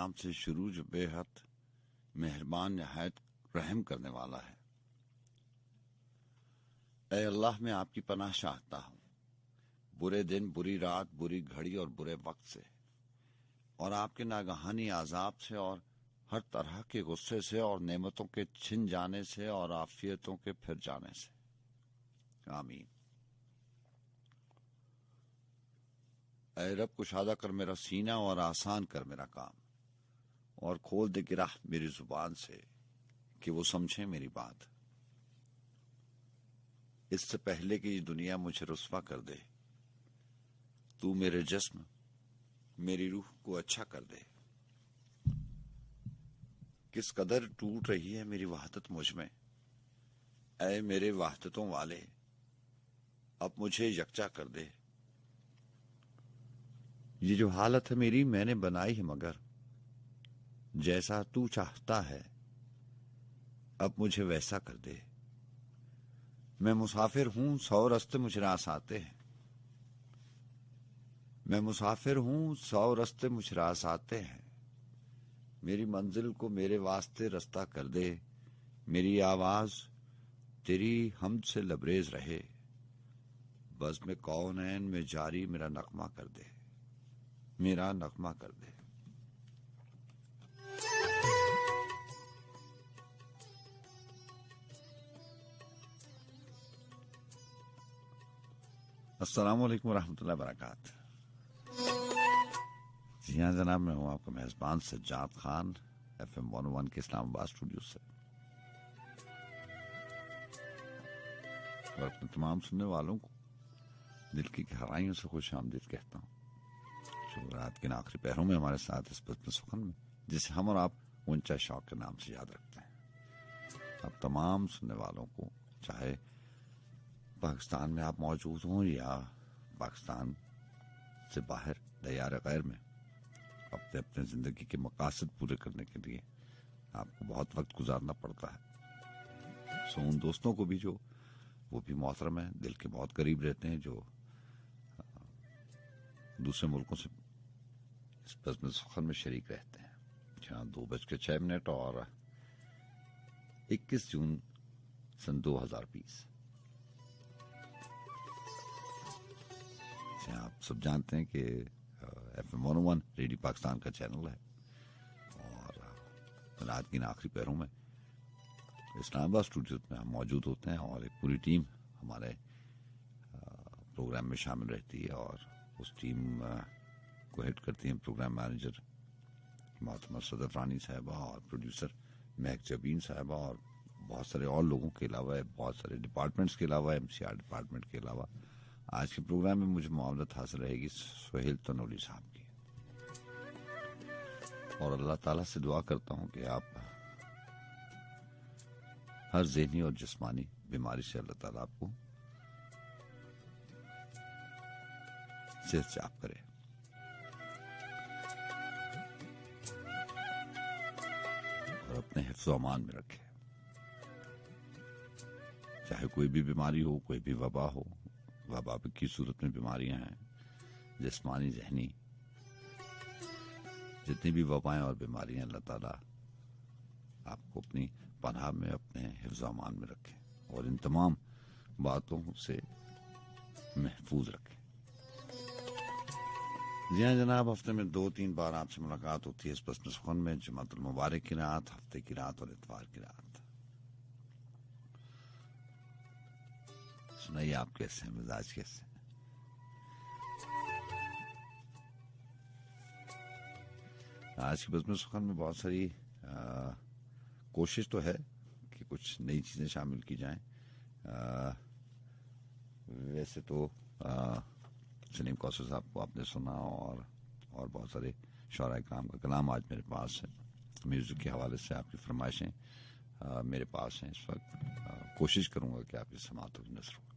نام سے شروع جو بے حد مہربان نہایت رحم کرنے والا ہے۔ اے اللہ، میں آپ کی پناہ چاہتا ہوں برے دن، بری رات، بری گھڑی اور برے وقت سے، اور آپ کے ناگہانی عذاب سے، اور ہر طرح کے غصے سے، اور نعمتوں کے چھن جانے سے، اور عافیتوں کے پھر جانے سے۔ آمین۔ اے رب، کشادہ کر میرا سینہ اور آسان کر میرا کام، اور کھول دے گرہ میری زبان سے کہ وہ سمجھیں میری بات۔ اس سے پہلے کہ یہ دنیا مجھے رسوا کر دے، تو میرے جسم، میری روح کو اچھا کر دے۔ کس قدر ٹوٹ رہی ہے میری وحدت مجھ میں، اے میرے وحدتوں والے، اب مجھے یکجا کر دے۔ یہ جو حالت ہے میری میں نے بنائی ہے، مگر جیسا تو چاہتا ہے اب مجھے ویسا کر دے۔ میں مسافر ہوں، 100 رستے مجھ راس آتے ہیں، میں مسافر ہوں، 100 رستے مجھ راس آتے ہیں۔ میری منزل کو میرے واسطے رستہ کر دے، میری آواز تیری حمد سے لبریز رہے۔ بزم کونین میں جاری میرا نغمہ کر دے، میرا نغمہ کر دے۔ السلام علیکم ورحمۃ اللہ وبرکاتہ۔ جی ہاں جناب، میں ہوں آپ کا میزبان سجاد خان، FM 101 کے اسلام آباد اسٹوڈیو سے، اور اپنے تمام سننے والوں کو دل کی گہرائیوں سے خوش آمدید کہتا ہوں، جو رات کے آخری پہروں میں ہمارے ساتھ اس بزم سخن میں، جسے ہم اور آپ اونچا شوق کے نام سے یاد رکھتے ہیں۔ اب تمام سننے والوں کو، چاہے پاکستان میں آپ موجود ہوں یا پاکستان سے باہر دیار غیر میں، اپنے اپنے زندگی کے مقاصد پورے کرنے کے لیے آپ کو بہت وقت گزارنا پڑتا ہے۔ سو ان دوستوں کو بھی جو وہ بھی محترم ہیں، دل کے بہت قریب رہتے ہیں، جو دوسرے ملکوں سے اس بزم سخن میں شریک رہتے ہیں۔ جہاں 2:06 اور 21 جون سن 2020۔ آپ سب جانتے ہیں کہ FM 101 ریڈیو پاکستان کا چینل ہے، اور رات کے آخری پہروں میں اسلام آباد اسٹوڈیو میں ہم موجود ہوتے ہیں، اور ایک پوری ٹیم ہمارے پروگرام میں شامل رہتی ہے، اور اس ٹیم کو ہیڈ کرتی ہیں پروگرام مینیجر محترمہ صدر رانی صاحبہ، اور پروڈیوسر مہک جبین صاحبہ، اور بہت سارے اور لوگوں کے علاوہ، بہت سارے ڈپارٹمنٹس کے علاوہ، MCR ڈپارٹمنٹ کے علاوہ۔ آج کے پروگرام میں مجھے معاونت حاصل رہے گی سہیل تنولی صاحب کی، اور اللہ تعالیٰ سے دعا کرتا ہوں کہ آپ ہر ذہنی اور جسمانی بیماری سے اللہ تعالیٰ آپ کو صحت یاب کرے۔ اور اپنے حفظ و امان میں رکھے، چاہے کوئی بھی بیماری ہو، کوئی بھی وبا ہو۔ وبا کی صورت میں بیماریاں ہیں، جسمانی، ذہنی، جتنی بھی وبائیں اور بیماریاں، اللہ تعالیٰ آپ کو اپنی پناہ میں، اپنے حفظ و امان میں رکھے، اور ان تمام باتوں سے محفوظ رکھے۔ جی ہاں جناب، ہفتے میں 2-3 بار آپ سے ملاقات ہوتی ہے اس بزم سخن میں، جمعۃ المبارک کی رات، ہفتے کی رات اور اتوار کی رات۔ سنائیے آپ کیسے ہیں، مزاج کیسے ہیں؟ آج کی بزم سخن میں بہت ساری کوشش تو ہے کہ کچھ نئی چیزیں شامل کی جائیں۔ ویسے تو سلیم کوثر صاحب کو آپ نے سنا، اور بہت سارے شعراء کرام کا کلام آج میرے پاس ہے۔ میوزک کے حوالے سے آپ کی فرمائشیں میرے پاس ہیں اس وقت۔ کوشش کروں گا کہ آپ کی سماعت و نثر ہو۔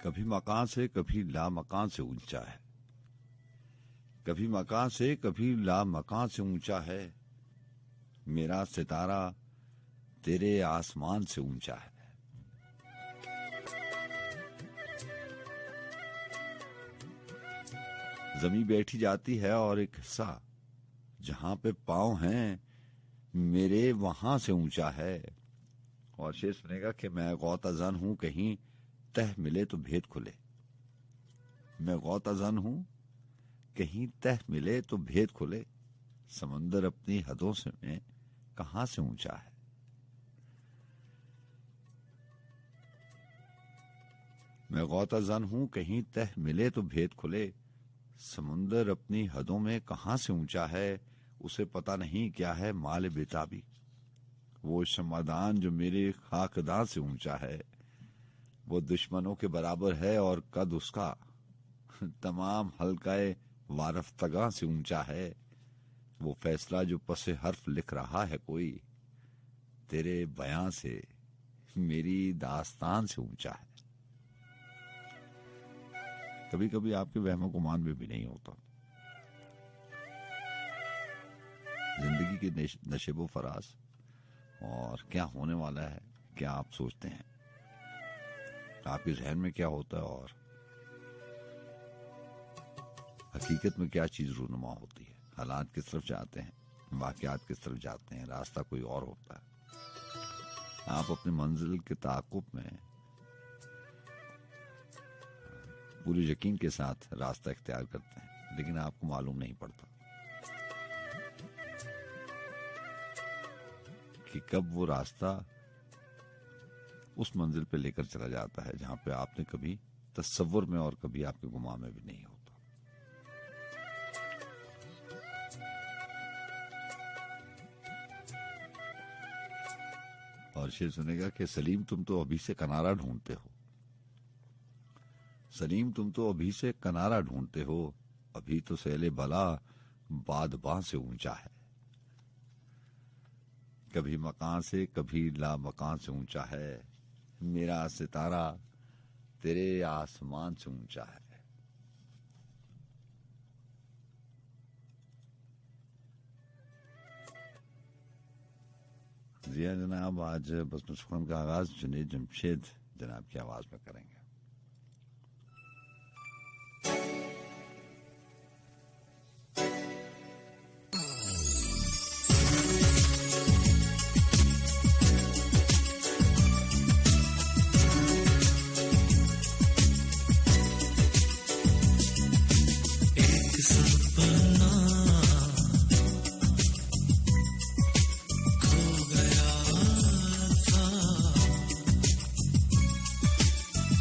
کبھی مکان سے کبھی لا مکان سے اونچا ہے، کبھی مکان سے کبھی لا مکان سے اونچا ہے، میرا ستارہ تیرے آسمان سے اونچا ہے۔ زمین بیٹھی جاتی ہے اور ایک حصہ جہاں پہ پاؤں ہیں میرے وہاں سے اونچا ہے۔ اور شعر سنے گا کہ میں غوطہ زن ہوں، کہیں تہ ملے تو بھید کھلے، میں غوطہ زن ہوں کہیں تہ ملے تو بھید کھلے، سمندر اپنی حدوں سے میں کہاں سے اونچا ہے۔ میں غوطہ زن ہوں کہیں تہ ملے تو بھید کھلے، سمندر اپنی حدوں میں کہاں سے اونچا ہے، اسے پتہ نہیں کیا ہے مال بیتابی، وہ شمعدان جو میرے خاکدان سے اونچا ہے، وہ دشمنوں کے برابر ہے اور قد اس کا تمام حلقہ وارفتگاں سے اونچا ہے، وہ فیصلہ جو پس حرف لکھ رہا ہے کوئی، تیرے بیاں سے میری داستان سے اونچا ہے۔ کبھی کبھی آپ کے وہم و گمان میں بھی نہیں ہوتا، زندگی کے نشیب و فراز اور کیا ہونے والا ہے، کیا آپ سوچتے ہیں، آپ کے ذہن میں کیا ہوتا ہے اور حقیقت میں کیا چیز رونما ہوتی ہے، حالات کس طرف جاتے ہیں، واقعات کس طرف جاتے ہیں، راستہ کوئی اور ہوتا ہے۔ آپ اپنی منزل کے تعاقب میں پورے یقین کے ساتھ راستہ اختیار کرتے ہیں، لیکن آپ کو معلوم نہیں پڑتا کہ کب وہ راستہ اس منزل پہ لے کر چلا جاتا ہے جہاں پہ آپ نے کبھی تصور میں اور کبھی آپ کے گمان میں بھی نہیں ہوتا۔ اور شعر سنے گا کہ سلیم تم تو ابھی سے کنارہ ڈھونڈتے ہو، سلیم تم تو ابھی سے کنارہ ڈھونڈتے ہو، ابھی تو سیل بلا بادباں سے اونچا ہے، کبھی مکان سے کبھی لا مکان سے اونچا ہے، میرا ستارہ تیرے آسمان سے اونچا ہے۔ جی ہاں جناب، آج بزم سخن کا آغاز جنید جمشید جناب کی آواز میں کریں گے۔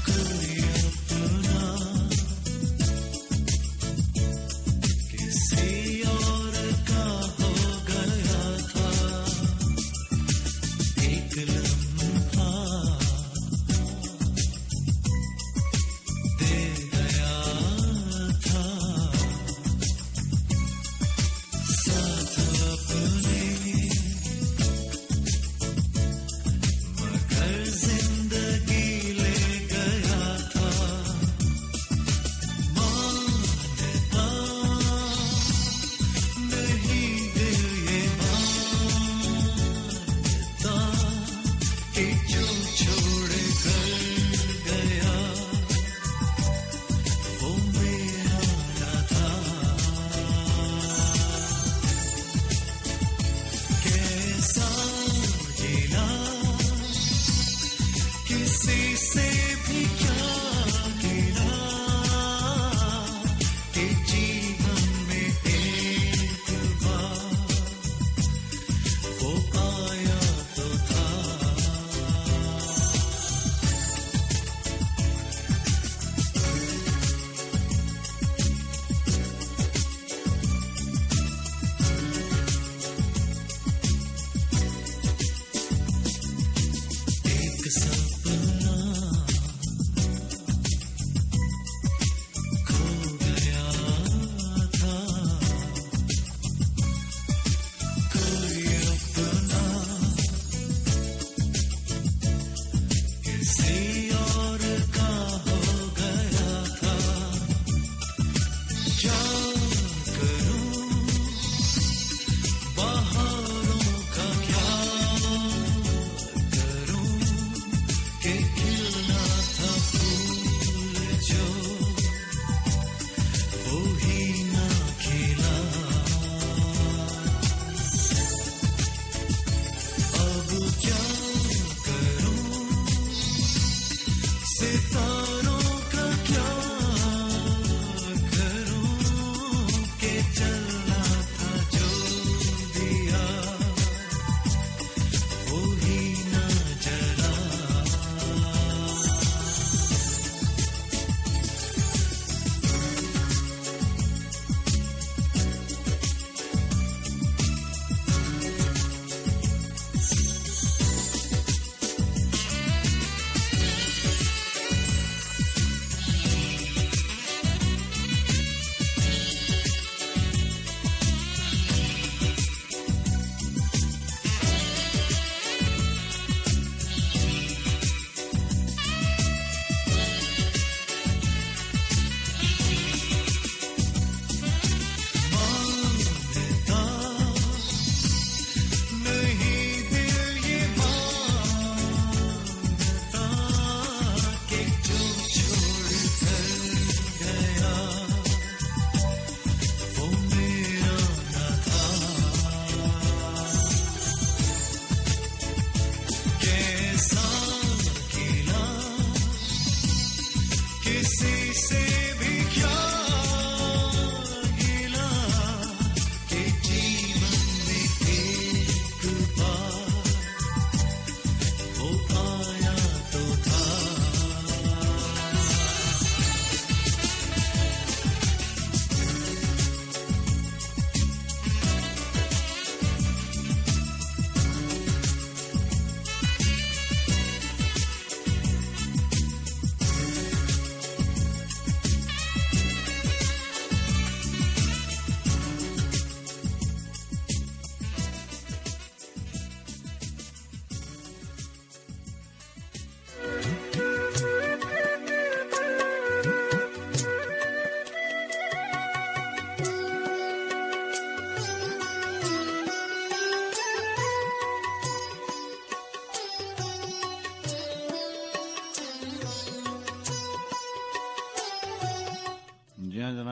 کر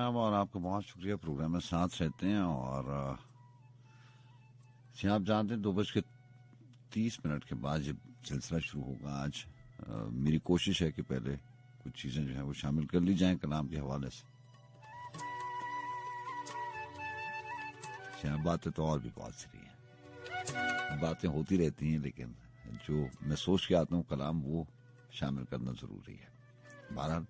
جناب اور آپ کا بہت شکریہ پروگرام میں ساتھ رہتے ہیں. اور آپ جانتے ہیں 2:30 کے بعد جب سلسلہ شروع ہوگا آج میری کوشش ہے کہ پہلے کچھ چیزیں جو ہیں وہ شامل کر لی جائیں کلام کے حوالے سے. باتیں تو اور بھی بہت ساری ہیں, باتیں ہوتی رہتی ہیں, لیکن جو میں سوچ کے آتا ہوں کلام وہ شامل کرنا ضروری ہے. بہرحال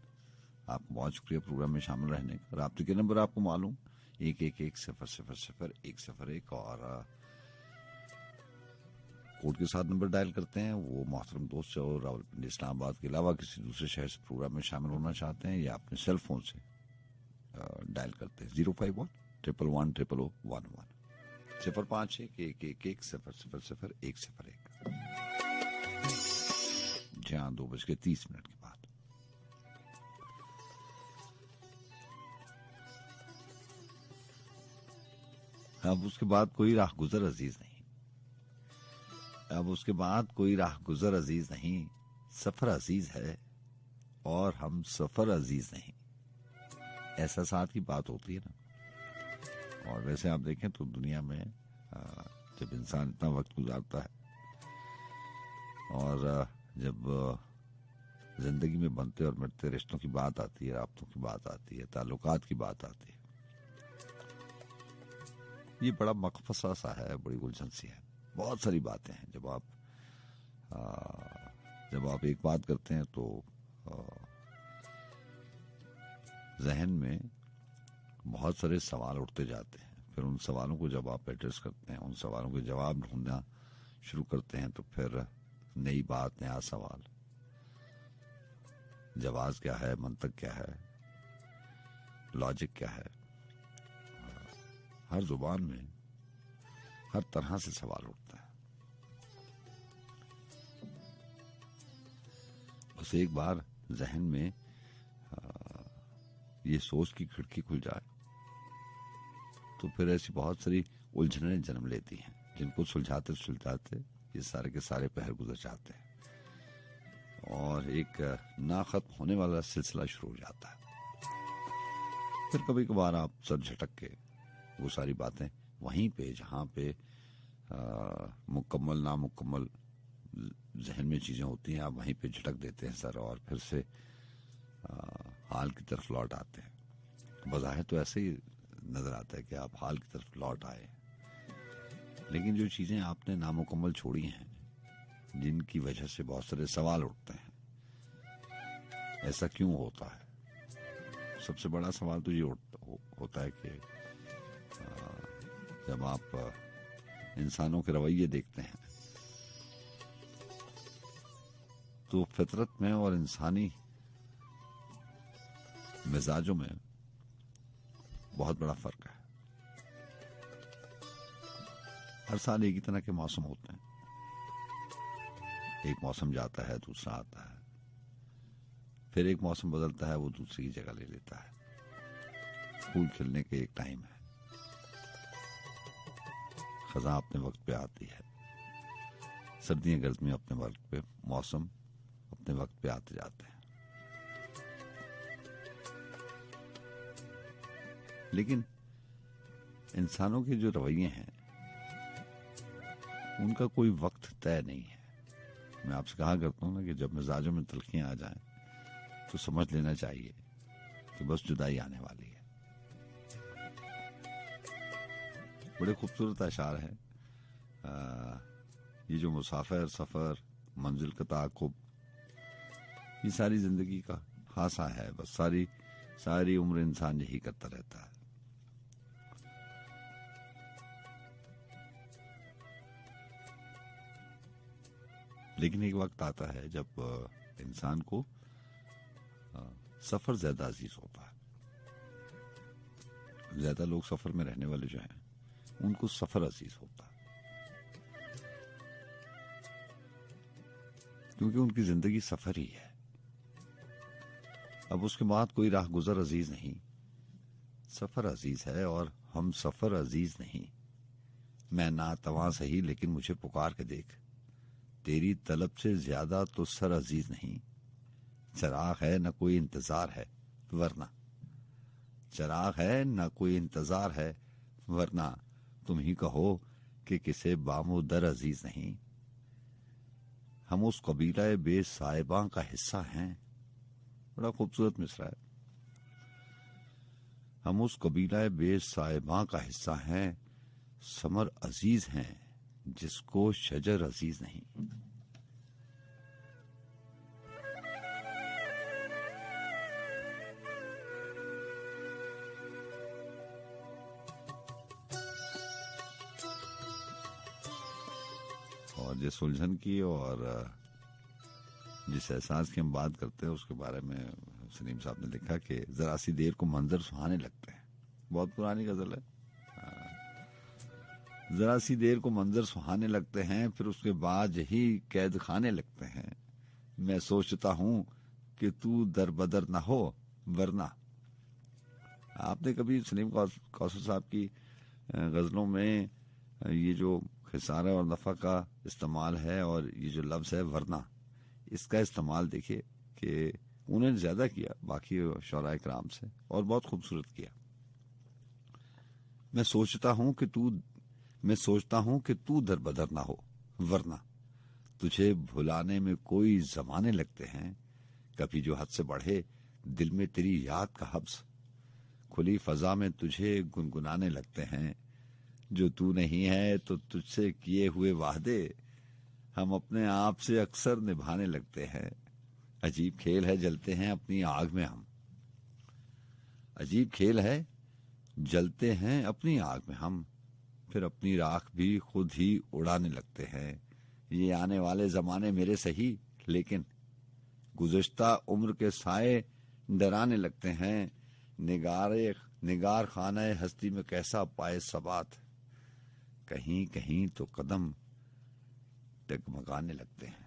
آپ کو بہت شکریہ پروگرام میں شامل رہنے کا. رابطے کے نمبر آپ کو معلوم 1110001 اور کوڈ کے ساتھ نمبر ڈائل کرتے ہیں. وہ محترم دوست جو راولپنڈی اسلام آباد کے علاوہ کسی دوسرے شہر سے پروگرام میں شامل ہونا چاہتے ہیں یا اپنے سیل فون سے ڈائل کرتے ہیں 051-111-0011 056-111-0001. جی ہاں, 2:30 کے بعد. اب اس کے بعد کوئی راہ گزر عزیز نہیں, سفر عزیز ہے اور ہم سفر عزیز نہیں. احساسات کی بات ہوتی ہے نا. اور ویسے آپ دیکھیں تو دنیا میں جب انسان اتنا وقت گزارتا ہے اور جب زندگی میں بنتے اور مرتے رشتوں کی بات آتی ہے, رابطوں کی بات آتی ہے, تعلقات کی بات آتی ہے, یہ بڑا مقفصہ سا ہے, بڑی الجھن سی ہے. بہت ساری باتیں ہیں. جب آپ ایک بات کرتے ہیں تو ذہن میں بہت سارے سوال اٹھتے جاتے ہیں. پھر ان سوالوں کو جب آپ ایڈریس کرتے ہیں, ان سوالوں کے جواب ڈھونڈنا شروع کرتے ہیں, تو پھر نئی بات, نیا سوال, جواز کیا ہے, منطق کیا ہے, لاجک کیا ہے. ہر زبان میں ہر طرح سے سوال اٹھتا ہے. بس ایک بار ذہن میں یہ سوچ کی کھڑکی کھل جائے تو پھر ایسی بہت ساری الجھنیں جنم لیتی ہیں جن کو سلجھاتے یہ سارے کے سارے پہر گزر جاتے ہیں اور ایک نا ختم ہونے والا سلسلہ شروع ہو جاتا ہے. پھر کبھی کبھار آپ سر جھٹک کے وہ ساری باتیں وہیں پہ جہاں پہ مکمل نامکمل ذہن میں چیزیں ہوتی ہیں, آپ وہیں پہ جھٹک دیتے ہیں سر, اور پھر سے حال کی طرف لوٹ آتے ہیں. بظاہر تو ایسے ہی نظر آتا ہے کہ آپ حال کی طرف لوٹ آئے, لیکن جو چیزیں آپ نے نامکمل چھوڑی ہیں, جن کی وجہ سے بہت سارے سوال اٹھتے ہیں, ایسا کیوں ہوتا ہے؟ سب سے بڑا سوال تو یہ ہوتا ہے کہ جب آپ انسانوں کے رویے دیکھتے ہیں تو فطرت میں اور انسانی مزاجوں میں بہت بڑا فرق ہے. ہر سال ایک ہی طرح کے موسم ہوتے ہیں. ایک موسم جاتا ہے, دوسرا آتا ہے, پھر ایک موسم بدلتا ہے, وہ دوسری کی جگہ لے لیتا ہے. پھول کھلنے کے ایک ٹائم ہے, خزاں اپنے وقت پہ آتی ہے, سردیاں گرمیاں اپنے وقت پہ, موسم اپنے وقت پہ آتے جاتے ہیں. لیکن انسانوں کے جو رویے ہیں ان کا کوئی وقت طے نہیں ہے. میں آپ سے کہا کرتا ہوں نا کہ جب مزاجوں میں تلخیاں آ جائیں تو سمجھ لینا چاہیے کہ بس جدائی آنے والی ہے. بڑے خوبصورت اشعار ہیں یہ جو مسافر, سفر, منزل کا تعاقب, یہ ساری زندگی کا خاصہ ہے. بس ساری عمر انسان یہی کرتا رہتا ہے. لیکن ایک وقت آتا ہے جب انسان کو سفر زیادہ عزیز ہوتا ہے. زیادہ لوگ سفر میں رہنے والے جو ہیں ان کو سفر عزیز ہوتا ہے, کیونکہ ان کی زندگی سفر ہی ہے. اب اس کے بعد کوئی راہ گزر عزیز نہیں, سفر عزیز ہے اور ہم سفر عزیز نہیں. میں ناتواں سہی لیکن مجھے پکار کے دیکھ, تیری طلب سے زیادہ تو سر عزیز نہیں. چراغ ہے نہ کوئی انتظار ہے, ورنہ چراغ ہے نہ کوئی انتظار ہے، ورنہ تم ہی کہو کہ کسے بام و در عزیز نہیں۔ ہم اس قبیلہ بے صاحباں کا حصہ ہیں، بڑا خوبصورت مصرع ہے۔ ہم اس قبیلہ بے صاحباں کا حصہ ہیں، ثمر عزیز ہیں جس کو شجر عزیز نہیں۔ اور جس الجھن کی اور جس احساس کی ہم بات کرتے ہیں اس کے بارے میں سلیم صاحب نے لکھا کہ ذرا سی دیر کو منظر سہانے لگتے ہیں۔ بہت پرانی غزل ہے۔ ذرا سی دیر کو منظر سہانے لگتے ہیں، پھر اس کے بعد یہی قید خانے لگتے ہیں۔ میں سوچتا ہوں کہ تو در بدر نہ ہو، ورنہ۔ آپ نے کبھی سلیم کوثر صاحب کی غزلوں میں یہ جو خسارہ اور نفع کا استعمال ہے اور یہ جو لفظ ہے ورنہ، اس کا استعمال دیکھیے کہ انہوں نے زیادہ کیا باقی شعراء کرام سے، اور بہت خوبصورت کیا۔ میں سوچتا ہوں کہ تو در بدر نہ ہو، ورنہ تجھے بھلانے میں کوئی زمانے لگتے ہیں۔ کبھی جو حد سے بڑھے دل میں تیری یاد کا حبس، کھلی فضا میں تجھے گنگنانے لگتے ہیں۔ جو تو نہیں ہے تو تجھ سے کیے ہوئے وعدے ہم اپنے آپ سے اکثر نبھانے لگتے ہیں۔ عجیب کھیل ہے جلتے ہیں اپنی آگ میں ہم، عجیب کھیل ہے جلتے ہیں اپنی آگ میں ہم، پھر اپنی راکھ بھی خود ہی اڑانے لگتے ہیں۔ یہ آنے والے زمانے میرے سہی، لیکن گزشتہ عمر کے سائے ڈرانے لگتے ہیں۔ نگار خانہ ہستی میں کیسا پائے ثبات، کہیں کہیں تو قدم ڈگمگانے لگتے ہیں۔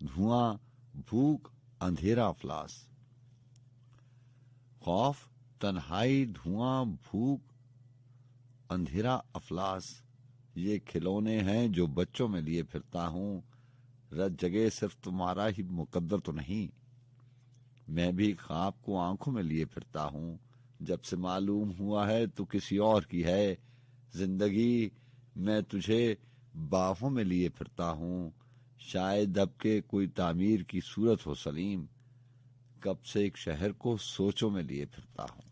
دھواں بھوک اندھیرا افلاس. خوف تنہائی دھواں بھوک اندھیرا افلاس یہ کھلونے ہیں جو بچوں میں لیے پھرتا ہوں. رت جگہ صرف تمہارا ہی مقدر تو نہیں، میں بھی خواب کو آنکھوں میں لیے پھرتا ہوں. جب سے معلوم ہوا ہے تو کسی اور کی ہے زندگی، میں تجھے باہوں میں لیے پھرتا ہوں. شاید اب کے کوئی تعمیر کی صورت ہو سلیم، کب سے ایک شہر کو سوچوں میں لیے پھرتا ہوں.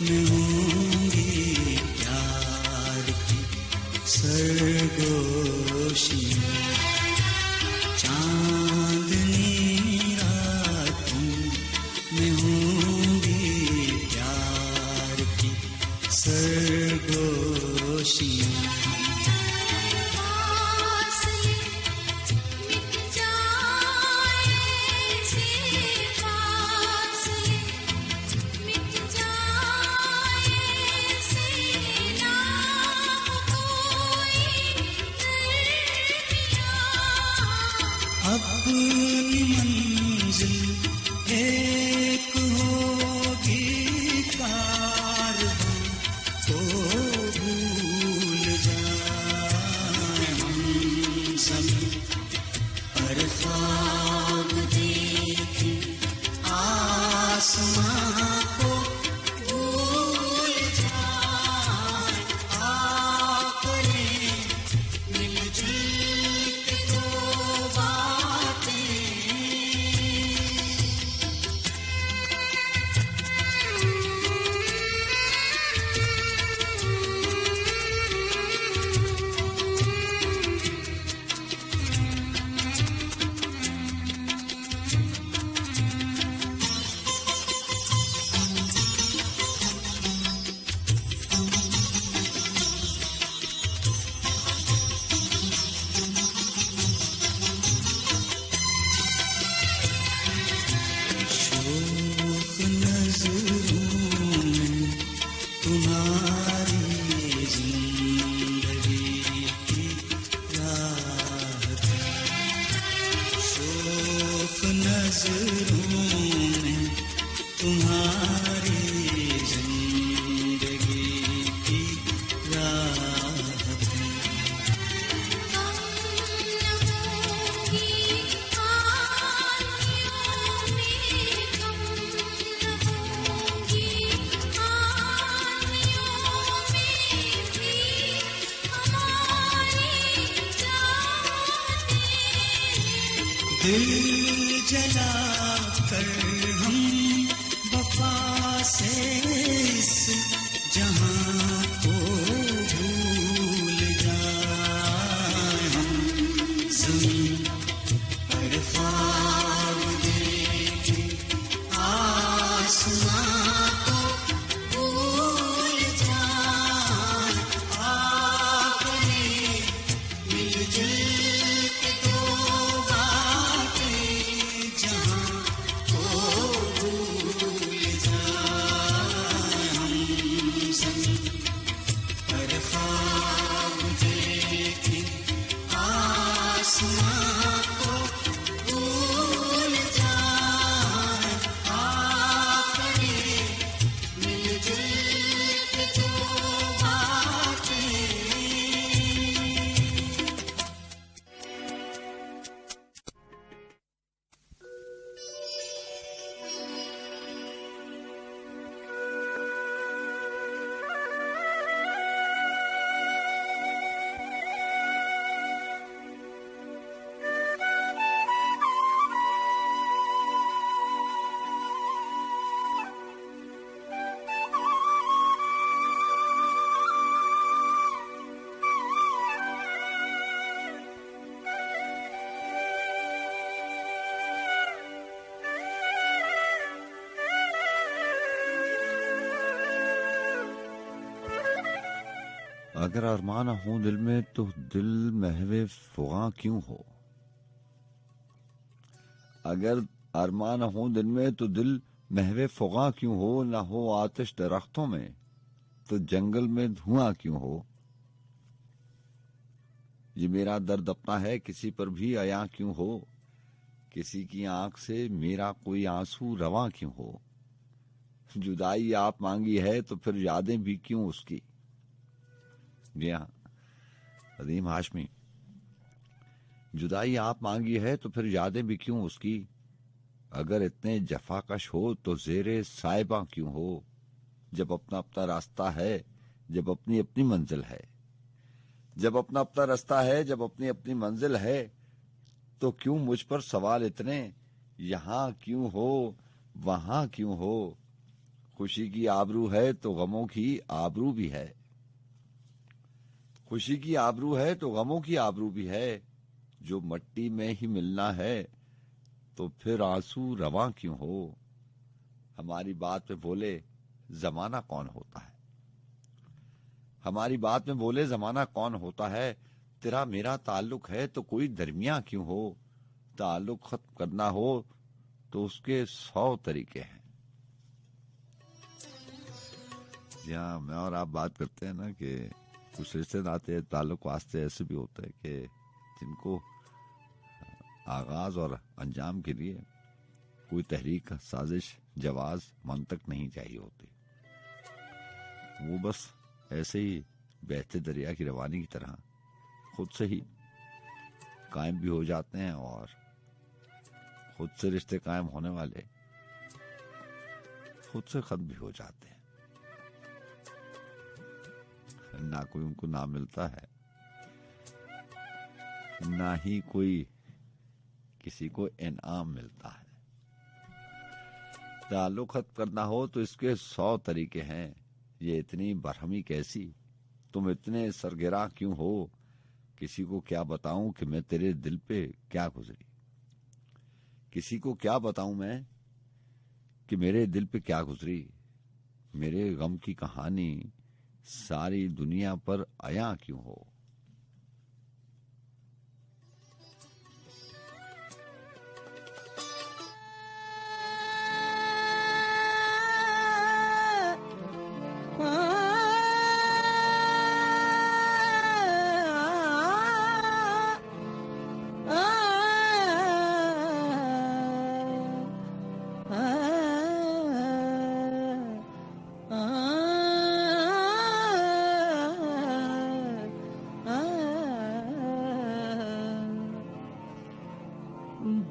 میں ہوں گی سرگوشی چاندنی راتوں میں ہوں گی پیار کی سرگوشی اپنی منزل ایک ہوگی کارواں کو بھول جائیں ہم سب پر خواب دیکھیں آسماں کو بھول جائیں آخریں مل جل کے دو دل جلا کر ہم وفا سے اس جہاں کو بھول جائیں ہم زمین پر خواب دیکھیں آسماں کو بھول جائیں آخریں مل جل کے دو اگر ارمان ہوں دل میں تو دل محو فغاں کیوں ہو؟ اگر ارمان ہوں دل میں تو دل محو فغاں کیوں ہو؟ نہ ہو آتش درختوں میں تو جنگل میں دھواں کیوں ہو؟ یہ میرا درد اپنا ہے کسی پر بھی عیاں کیوں ہو؟ کسی کی آنکھ سے میرا کوئی آنسو رواں کیوں ہو؟ جدائی آپ مانگی ہے تو پھر یادیں بھی کیوں اس کی؟ جی ہاں، عظیم ہاشمی، جدائی آپ مانگی ہے تو پھر یادیں بھی کیوں اس کی؟ اگر اتنے جفاکش ہو تو زیر صاحباں کیوں ہو؟ جب اپنا اپنا راستہ ہے، جب اپنی اپنی منزل ہے، جب اپنا اپنا راستہ ہے، جب اپنی اپنی منزل ہے، تو کیوں مجھ پر سوال اتنے؟ یہاں کیوں ہو، وہاں کیوں ہو؟ خوشی کی آبرو ہے تو غموں کی آبرو بھی ہے۔ خوشی کی آبرو ہے تو غموں کی آبرو بھی ہے، جو مٹی میں ہی ملنا ہے تو پھر آنسو رواں کیوں ہو؟ ہماری بات میں بولے زمانہ کون ہوتا ہے، ہماری بات میں بولے زمانہ کون ہوتا ہے، تیرا میرا تعلق ہے تو کوئی درمیاں کیوں ہو، تعلق ختم کرنا ہو تو اس کے 100 طریقے ہیں۔ یہاں میں اور آپ بات کرتے ہیں نا کہ کچھ رشتے ناتے تعلق واسطے ایسے بھی ہوتے ہیں کہ جن کو آغاز اور انجام کے لیے کوئی تحریک، سازش، جواز، منطق نہیں چاہیے ہوتی، وہ بس ایسے ہی بہتے دریا کی روانی کی طرح خود سے ہی قائم بھی ہو جاتے ہیں، اور خود سے رشتے قائم ہونے والے خود سے ختم بھی ہو جاتے ہیں۔ نہ کوئی ان کو نام ملتا ہے، نہ ہی کوئی کسی کو انعام ملتا ہے۔ تعلق ختم کرنا ہو تو اس کے 100 طریقے ہیں، یہ اتنی برہمی کیسی، تم اتنے سرگراں کیوں ہو، کسی کو کیا بتاؤں کہ میں تیرے دل پہ کیا گزری، کسی کو کیا بتاؤں میں کہ میرے دل پہ کیا گزری، میرے غم کی کہانی ساری دنیا پر عیاں کیوں ہو۔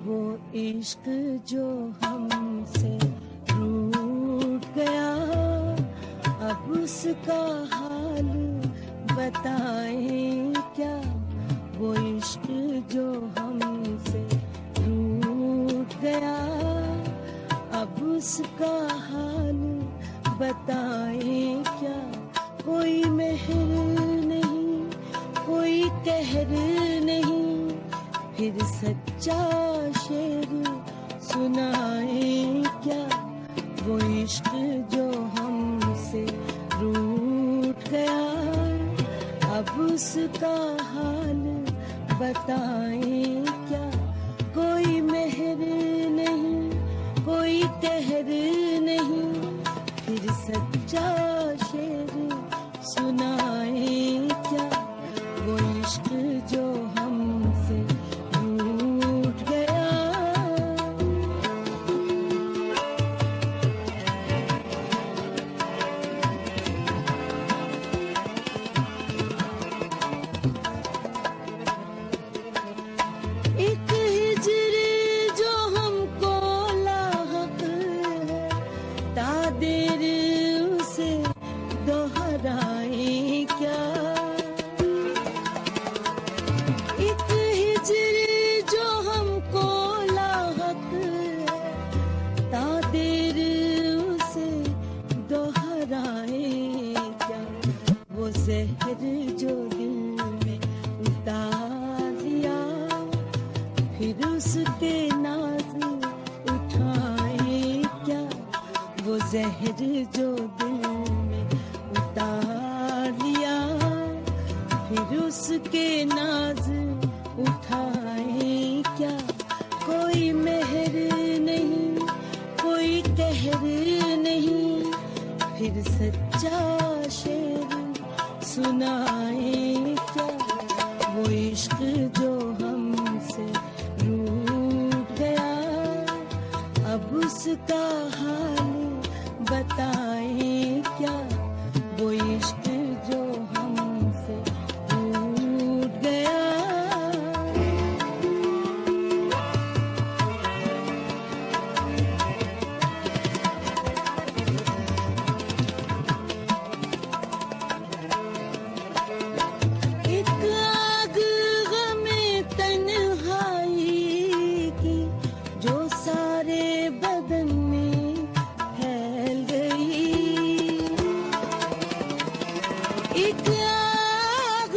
وہ عشق جو ہم سے روٹ گیا، اب اس کا حال بتائیں کیا، وہ عشق جو ہم سے روٹ گیا، اب اس کا حال بتائیں کیا، کوئی مہر نہیں، کوئی قہر نہیں، پھر سچا شعر سنائیں کیا، وہ عشق جو ہم سے روٹ گیا، اب اس کا حال بتائیں کیا، کوئی مہر نہیں، کوئی قہر نہیں، پھر سچا شعر سنائیں کیا، وہ عشق جو ہم سے روٹ گیا۔ ایک ہجر جو ہم کو لاحق ہے، تا دیر اسے دہرائیں کیا، ایک ہجر جو ہم کو لاحق ہے، تا دیر اسے دہرائیں کیا، وہ زہر جو دل میں اتار لیا، پھر اس کے ناز اٹھائیں کیا، وہ زہر جو دل میں اتار لیا، پھر اس کے ناز اٹھائیں کیا، کوئی مہر نہیں، کوئی قہر نہیں، پھر سچا شعر سنائیں کیا، وہ عشق جو ہم سے روٹ گیا، اب اس کا حال بتائیں کیا، وہ عشق جو ہم سے روٹ گیا۔ ایک آگ غم تنہائی کی جو سارے بدن میں پھیل گئی، ایک آگ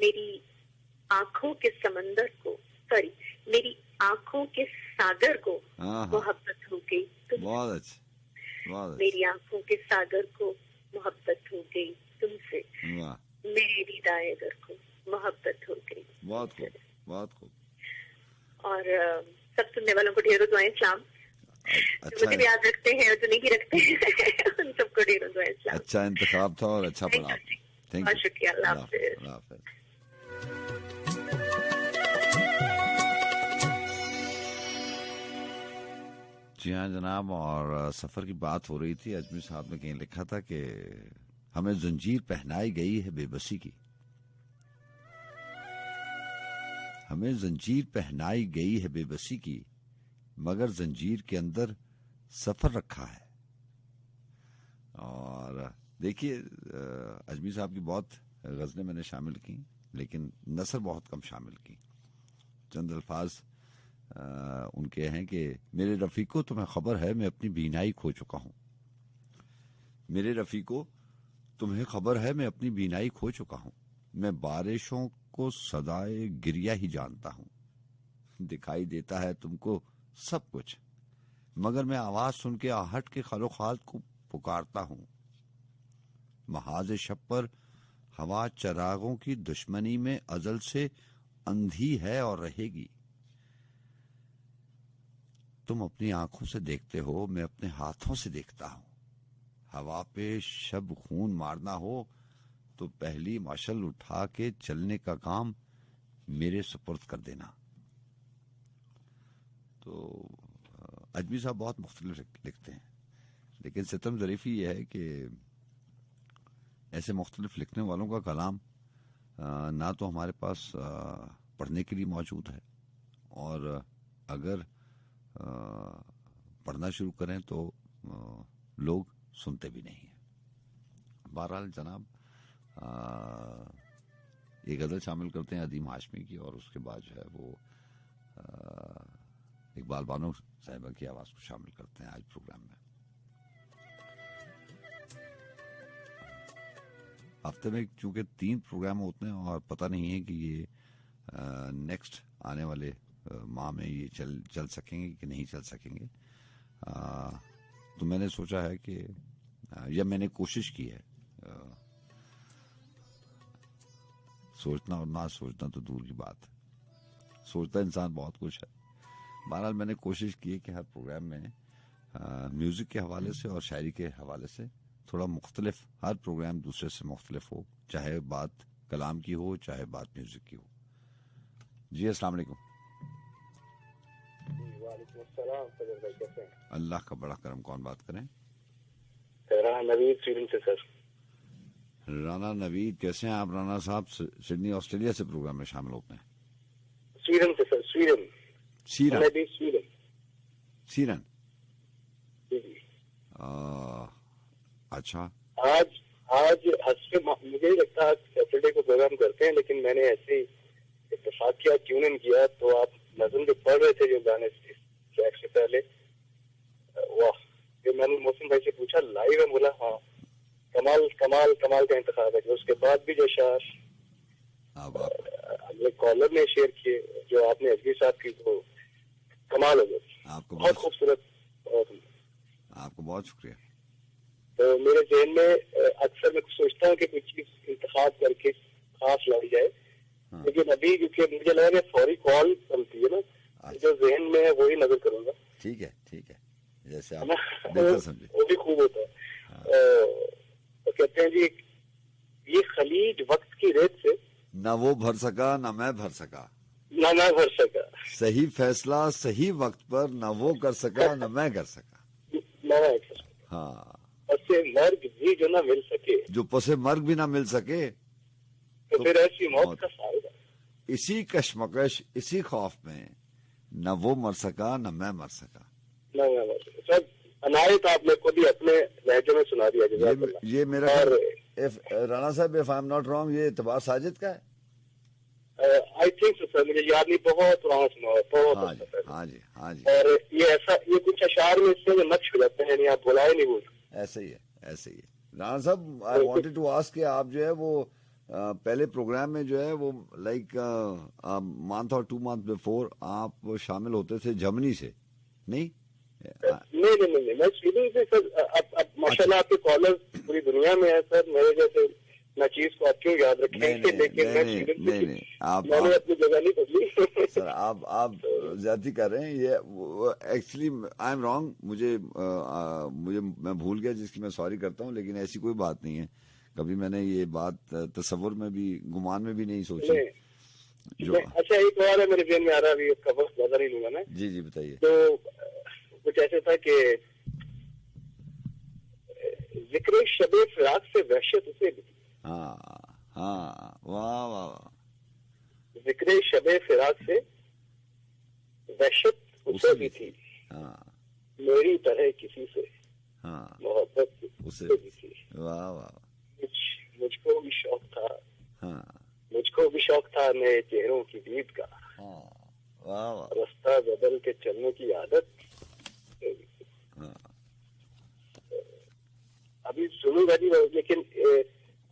میری آنکھوں کے سمندر کو میری آنکھوں کے ساگر کو محبت ہو گئی تم بہت اچھا میری آنکھوں کے ساگر کو محبت ہو گئی تم سے میری دائر کو محبت ہو گئی. بہت خوب بہت خوب. اور سب سننے والوں کو ڈھیروں دعائیں اسلام. مجھے بھی یاد رکھتے ہیں اور جو نہیں رکھتے ہیں ان سب کو ڈھیروں دعائیں اسلام. اچھا انتخاب تھا اور اچھا پڑھا. بہت شکریہ. اللہ حافظ. جی ہاں جناب. اور سفر کی بات ہو رہی تھی. اجمی صاحب نے کہیں لکھا تھا کہ ہمیں زنجیر پہنائی گئی ہے بے بسی کی. ہمیں زنجیر پہنائی گئی ہے بے بسی کی مگر زنجیر کے اندر سفر رکھا ہے. اور دیکھیے اجمی صاحب کی بہت غزلیں میں نے شامل کی لیکن نثر بہت کم شامل کی. چند الفاظ ان کے ہیں کہ میرے رفیقو تمہیں خبر ہے میں اپنی بینائی کھو چکا ہوں. میرے رفیقو تمہیں خبر ہے میں اپنی بینائی کھو چکا ہوں. میں بارشوں کو صدائے گریہ ہی جانتا ہوں. دکھائی دیتا ہے تم کو سب کچھ مگر میں آواز سن کے آہٹ کے خلوخال کو پکارتا ہوں. محاذ شب پر ہوا چراغوں کی دشمنی میں ازل سے اندھی ہے اور رہے گی. تم اپنی آنکھوں سے دیکھتے ہو میں اپنے ہاتھوں سے دیکھتا ہوں. ہوا پہ شب خون مارنا ہو تو پہلی مشعل اٹھا کے چلنے کا کام میرے سپرد کر دینا. تو اجمی صاحب بہت مختلف لکھتے ہیں لیکن ستم ظریفی یہ ہے کہ ایسے مختلف لکھنے والوں کا کلام نہ تو ہمارے پاس پڑھنے کے لیے موجود ہے اور اگر پڑھنا شروع کریں تو لوگ سنتے بھی نہیں ہیں. بہرحال جناب ایک غزل شامل کرتے ہیں عظیم ہاشمی کی اور اس کے بعد جو ہے وہ اقبال بانو صاحبہ کی آواز کو شامل کرتے ہیں آج پروگرام میں. ہفتے میں چونکہ 3 پروگرام ہوتے ہیں اور پتہ نہیں ہے کہ یہ نیکسٹ آنے والے ماہ میں یہ چل سکیں گے کہ نہیں چل سکیں گے. تو میں نے سوچا ہے کہ یا میں نے کوشش کی ہے. سوچنا اور نہ سوچنا تو دور کی بات ہے. سوچتا انسان بہت کچھ ہے. بہرحال میں نے کوشش کی ہے کہ ہر پروگرام میں میوزک کے حوالے سے اور شاعری کے حوالے سے تھوڑا مختلف ہر پروگرام دوسرے سے مختلف ہو چاہے بات کلام کی ہو چاہے بات میوزک کی ہو. جی السلام علیکم. وعلیکم السلام. فضل بھائی کیسے ہیں؟ اللہ کا بڑا کرم. کون بات کریں؟ رانا نوید سویڈن سے سر. رانا نوید کیسے ہیں آپ؟ رانا صاحب سڈنی آسٹریلیا سے پروگرام میں شامل ہوتے ہیں. سویڈن سے سر. سویڈن. سیرن. جی جی. اچھا. آج مجھے ہی لگتا ہے سیٹرڈے کو پروگرام کرتے ہیں لیکن میں نے ایسے اتفاق کیا ٹیون ان کیا تو آپ نظم جو پڑھ رہے تھے جو گانے ٹریک سے پہلے واہ. جو میں نے محسن بھائی سے پوچھا لائیو ہے بولا ہاں کمال کمال کمال کا انتخاب ہے. اس کے بعد بھی جو شعر اگلے کالر نے شیئر کیے جو آپ نے اجمی صاحب کی تو کمال ہو گیا. بہت خوبصورت. آپ کو بہت شکریہ. تو میرے ذہن میں اکثر میں سوچتا ہوں کہ کوئی چیز انتخاب کر کے خاص لائی جائے لیکن ابھی کیونکہ مجھے لگا کہ فوری کال بنتی ہے نا جو ذہن میں ہے وہی نظر کروں گا. ٹھیک ہے ٹھیک ہے جیسے آپ بہتر سمجھے وہ بھی خوب ہوتا ہے. تو کہتے ہیں جی یہ خلیج وقت کی ریت سے نہ وہ بھر سکا نہ میں بھر سکا نہ بھر سکا. صحیح فیصلہ صحیح وقت پر نہ وہ کر سکا نہ میں کر سکا. ہاں. پسے مرگ بھی جو نہ مل سکے جو پسے مرگ بھی نہ مل سکے تو پھر ایسی موت کا فائدہ. اسی کشمکش اسی خوف میں نہ وہ مر سکا نہ میں مر سکا. نہ میں مر سکا. سب عنایت آپ نے خود ہی اپنے لہجے میں سنا دیا. یہ میرا رانا صاحب if I am not wrong یہ اعتبار ساجد کا ہے. آئی تھنک سو سر. مجھے یاد نہیں بہت پرانا سنا ہوا. ہاں جی ہاں جی. اور یہ کچھ اشعار میں اس سے نقش ہو جاتے ہیں یعنی آپ بلائے نہیں بول. ایسے ہی ہے ایسے ہی ہے. رانا صاحب آئی وانٹڈ ٹو آسک کہ آپ جو ہے وہ پہلے پروگرام میں جو ہے وہ لائک منتھ اور 2 months بفور آپ شامل ہوتے تھے جرمنی سے, نہیں؟ نہیں میں سویڈن سے سر. اب ماشاءاللہ آپ کے کالرز پوری دنیا میں ہیں سر, میرے جیسے نچیز کو آپ کیوں یاد رکھیں گے, لیکن میں سویڈن سے میں نے اپنی جگہ نہیں بدلی. سر آپ زیادتی کر رہے ہیں, یہ ایکچولی آئی ایم رانگ, مجھے میں بھول گیا جس کی میں سوری کرتا ہوں, لیکن ایسی کوئی بات نہیں ہے. کبھی میں نے یہ بات تصور میں بھی گمان میں بھی نہیں سوچی. اچھا ایک سوال ہے میرے ذہن میں آ رہا, ابھی اس کا وقت زیادہ نہیں لوں گا میں. جی بتائیے. تو کچھ ایسے تھا کہ ذکر شب فراق سے وحشت اسے بھی تھی. ہاں واہ. ذکر شب فراق سے وحشت اسے بھی تھی, میری طرح کسی سے محبت اسے بھی تھی. واہ. مجھ کو بھی شوق تھا نئے چہروں کی دید کا, رستہ بدل کے چلنے کی عادت. ابھی سنوں گا جی, لیکن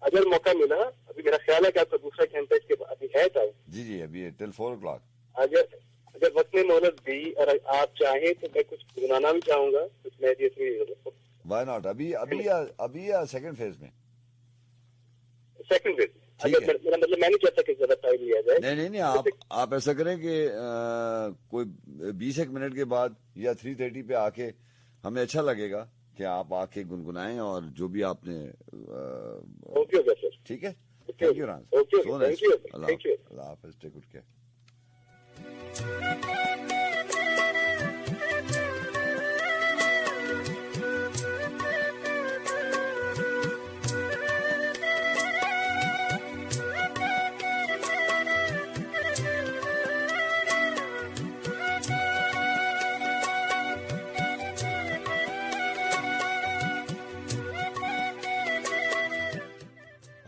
اگر موقع ملا, ابھی میرا خیال ہے کہ آپ کا دوسرا کیمپس کے ابھی ہے ٹائم. جی ابھی ٹل 4 o'clock. اگر وقت میں مہلت دی اور آپ چاہیں تو میں کچھ گنگنانا بھی چاہوں گا, کچھ میں وائی ناٹ. ابھی یا سیکنڈ فیز میں؟ Second phase. میرا مطلب میں نہیں چاہتا کہ زیادہ ٹائم لیا جائے. نہیں, آپ ایسا کریں کہ کوئی 20 منٹ کے بعد یا 3:30 پہ آ کے, ہمیں اچھا لگے گا کہ آپ آ کے گنگنائیں اور جو بھی آپ نے. اوکے سر, ٹھیک ہے. Thank you رانس. اللہ حافظ. Take good care.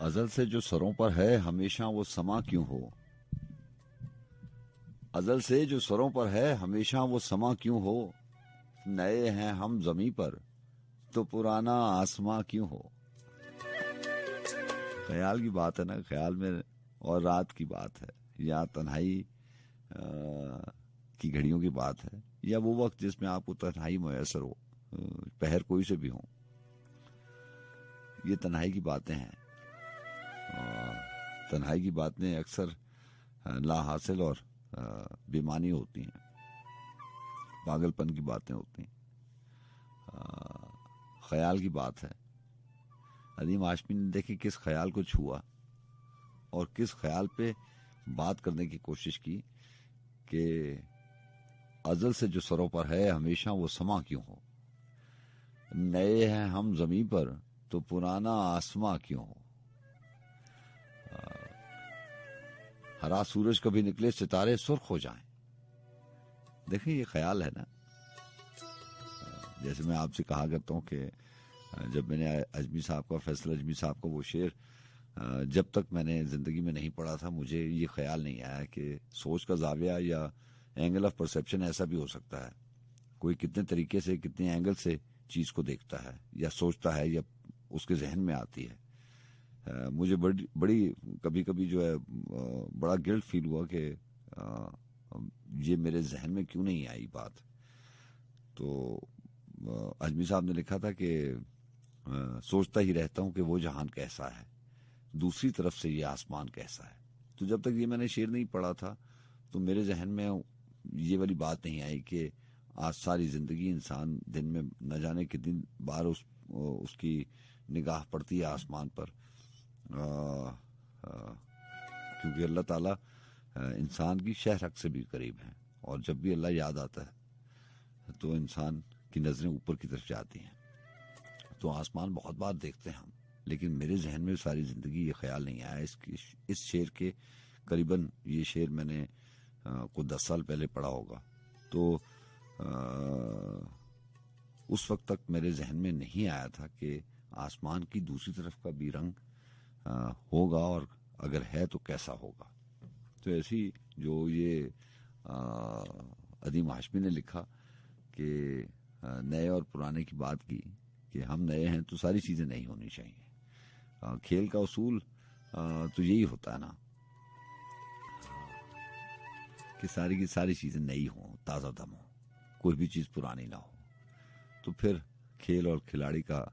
ازل سے جو سروں پر ہے ہمیشہ وہ سما کیوں ہو, ازل سے جو سروں پر ہے ہمیشہ وہ سما کیوں ہو, نئے ہیں ہم زمیں پر تو پرانا آسماں کیوں ہو. خیال کی بات ہے نا, خیال میں اور رات کی بات ہے, یا تنہائی کی گھڑیوں کی بات ہے, یا وہ وقت جس میں آپ کو تنہائی میسر ہو, پہر کوئی سے بھی ہوں. یہ تنہائی کی باتیں ہیں. تنہائی کی باتیں اکثر لا حاصل اور بے معنی ہوتی ہیں, پاگل پن کی باتیں ہوتی ہیں. خیال کی بات ہے. عظیم ہاشمی نے دیکھی کس خیال کو چھوا اور کس خیال پہ بات کرنے کی کوشش کی کہ ازل سے جو سروں پر ہے ہمیشہ وہ سما کیوں ہو, نئے ہیں ہم زمیں پر تو پرانا آسماں کیوں ہو. ہرا سورج کبھی نکلے ستارے سرخ ہو جائیں. دیکھیں یہ خیال ہے نا. جیسے میں آپ سے کہا کرتا ہوں کہ جب میں نے اجمی صاحب کا, فیصل اجمی صاحب کا وہ شعر جب تک میں نے زندگی میں نہیں پڑھا تھا, مجھے یہ خیال نہیں آیا کہ سوچ کا زاویہ یا اینگل آف پرسیپشن ایسا بھی ہو سکتا ہے. کوئی کتنے طریقے سے, کتنے اینگل سے چیز کو دیکھتا ہے یا سوچتا ہے یا اس کے ذہن میں آتی ہے. مجھے بڑی کبھی کبھی جو ہے بڑا گلٹ فیل ہوا کہ یہ میرے ذہن میں کیوں نہیں آئی بات. تو اجمی صاحب نے لکھا تھا کہ سوچتا ہی رہتا ہوں کہ وہ جہان کیسا ہے, دوسری طرف سے یہ آسمان کیسا ہے. تو جب تک یہ میں نے شعر نہیں پڑھا تھا تو میرے ذہن میں یہ والی بات نہیں آئی کہ آج ساری زندگی انسان دن میں نہ جانے کتنی بار اس کی نگاہ پڑتی ہے آسمان پر, کیونکہ اللہ تعالیٰ انسان کی شہرک سے بھی قریب ہیں, اور جب بھی اللہ یاد آتا ہے تو انسان کی نظریں اوپر کی طرف جاتی ہیں. تو آسمان بہت بار دیکھتے ہیں ہم, لیکن میرے ذہن میں ساری زندگی یہ خیال نہیں آیا. اس شعر کے قریباً یہ شعر میں نے کو 10 سال پہلے پڑھا ہوگا, تو اس وقت تک میرے ذہن میں نہیں آیا تھا کہ آسمان کی دوسری طرف کا بھی رنگ ہوگا, اور اگر ہے تو کیسا ہوگا. تو ایسی جو یہ عظیم ہاشمی نے لکھا کہ نئے اور پرانے کی بات کی کہ ہم نئے ہیں تو ساری چیزیں نہیں ہونی چاہیے. کھیل کا اصول تو یہی ہوتا ہے نا کہ ساری کی ساری چیزیں نئی ہوں، تازہ دم ہوں، کوئی بھی چیز پرانی نہ ہو، تو پھر کھیل اور کھلاڑی کا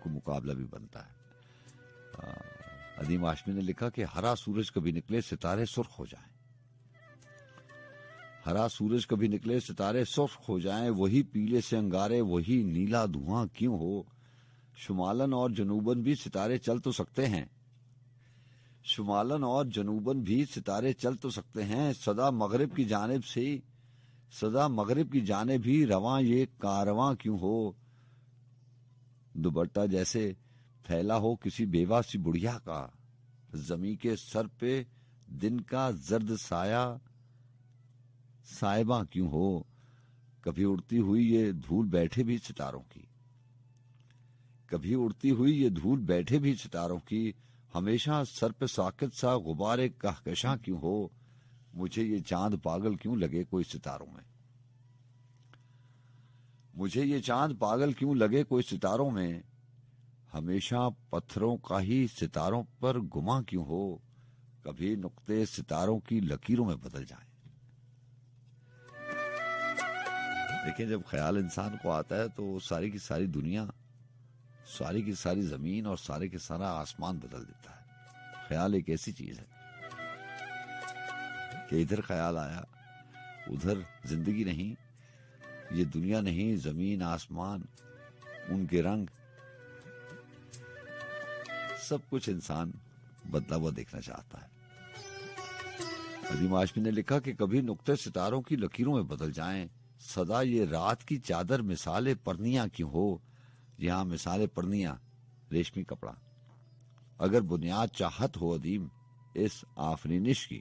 کو مقابلہ بھی بنتا ہے۔ عظیم ہاشمی نے لکھا کہ ہرا سورج کبھی نکلے ستارے سرخ ہو جائیں، ہرا سورج کبھی نکلے ستارے سرخ ہو جائیں، وہی پیلے سے انگارے وہی نیلا دھواں کیوں ہو، شمالن اور جنوبن بھی ستارے چل تو سکتے ہیں، شمالن اور جنوبن بھی ستارے چل تو سکتے ہیں، صدا مغرب کی جانب سے صدا مغرب کی جانب بھی رواں یہ کارواں کیوں ہو، دوپٹہ جیسے پھیلا ہو کسی بیوہ سی بڑھیا کا، زمیں کے سر پہ دن کا زرد سایہ صاحبہ کیوں ہو، کبھی اڑتی ہوئی یہ دھول بیٹھے بھی ستاروں کی، کبھی اڑتی ہوئی یہ دھول بیٹھے بھی ستاروں کی، ہمیشہ سر پہ ساکت سا غبار کہکشاں کیوں ہو، مجھے یہ چاند پاگل کیوں لگے کوئی ستاروں میں، مجھے یہ چاند پاگل کیوں لگے کوئی ستاروں میں، ہمیشہ پتھروں کا ہی ستاروں پر گما کیوں ہو، کبھی نقطے ستاروں کی لکیروں میں بدل جائیں۔ دیکھیں جب خیال انسان کو آتا ہے تو ساری کی ساری دنیا، ساری کی ساری زمین اور سارے کے سارا آسمان بدل دیتا ہے۔ خیال ایک ایسی چیز ہے کہ ادھر خیال آیا ادھر زندگی نہیں، یہ دنیا نہیں، زمین آسمان، ان کے رنگ، سب کچھ انسان بدلا ہوا دیکھنا چاہتا ہے۔ عظیم ہاشمی نے لکھا کہ کبھی نقطے ستاروں کی لکیروں میں بدل جائیں، صدا یہ رات کی چادر مثال پرنیاں کیوں ہو، یہاں مثال پرنیاں ریشمی کپڑا، اگر بنیاد چاہت ہو عدیم اس آفرینش کی،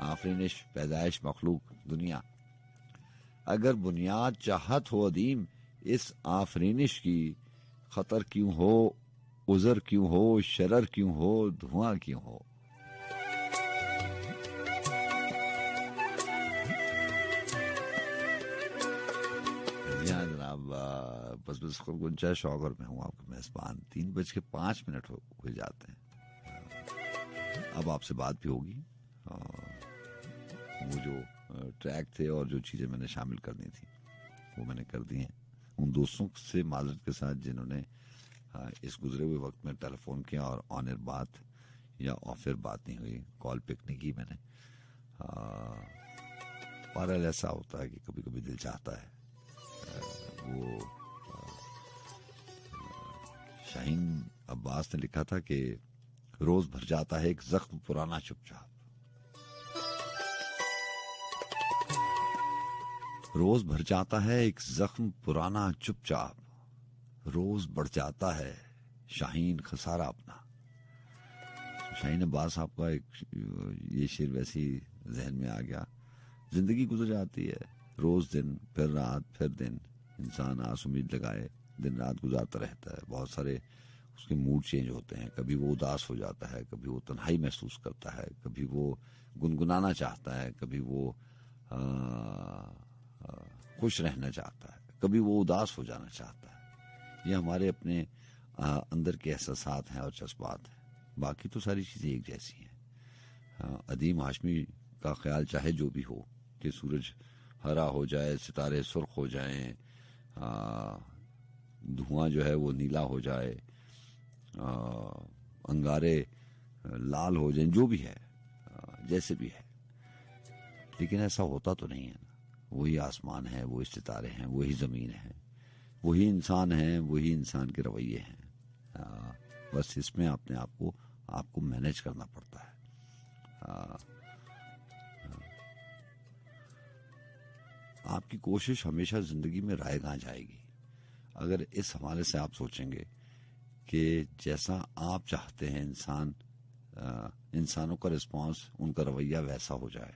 آفرینش پیدائش مخلوق دنیا، اگر بنیاد چاہت ہو عدیم اس آفرینش کی، خطر کیوں ہو، عذر کیوں ہو، شرر کیوں ہو، دھواں کیوں ہو۔ جناب بس بس گنجا شوگر میں ہوں، آپ کا میزبان، 3:05 ہو جاتے ہیں۔ اب آپ سے بات بھی ہوگی، وہ جو ٹریک تھے اور جو چیزیں میں نے شامل کرنی تھی وہ میں نے کر دی ہیں۔ ان دوستوں سے معذرت کے ساتھ جنہوں نے اس گزرے ہوئے وقت میں ٹیلی فون کیا اور آن ایئر بات یا آف ایئر بات نہیں ہوئی، کال پک نہیں کی میں نے، بہرحال ایسا ہوتا ہے کہ کبھی کبھی دل چاہتا ہے۔ وہ شاہین عباس نے لکھا تھا کہ روز بھر جاتا ہے ایک زخم پرانا چپ چاپ، روز بھر جاتا ہے ایک زخم پرانا چپ چاپ، روز بڑھ جاتا ہے شاہین خسارہ اپنا۔ شاہین عباس صاحب کا ایک یہ شعر ویسی ذہن میں آ گیا، زندگی گزر جاتی ہے، روز دن پھر رات پھر دن، انسان آس امید لگائے دن رات گزارتا رہتا ہے، بہت سارے اس کے موڈ چینج ہوتے ہیں، کبھی وہ اداس ہو جاتا ہے، کبھی وہ تنہائی محسوس کرتا ہے، کبھی وہ گنگنانا چاہتا ہے، کبھی وہ خوش رہنا چاہتا ہے، کبھی وہ اداس ہو جانا چاہتا ہے۔ یہ ہمارے اپنے اندر کے احساسات ہیں اور جذبات ہیں، باقی تو ساری چیزیں ایک جیسی ہیں۔ عظیم ہاشمی کا خیال چاہے جو بھی ہو کہ سورج ہرا ہو جائے، ستارے سرخ ہو جائیں، دھواں جو ہے وہ نیلا ہو جائے، انگارے لال ہو جائیں، جو بھی ہے جیسے بھی ہے، لیکن ایسا ہوتا تو نہیں ہے نا۔ وہی آسمان ہے، وہی ستارے ہیں، وہی زمین ہے، وہی انسان ہیں، وہی انسان کے رویے ہیں، بس اس میں اپنے آپ کو مینج کرنا پڑتا ہے۔ آپ کی کوشش ہمیشہ زندگی میں رائے گاں جائے گی اگر اس حوالے سے آپ سوچیں گے کہ جیسا آپ چاہتے ہیں انسانوں کا رسپانس، ان کا رویہ ویسا ہو جائے،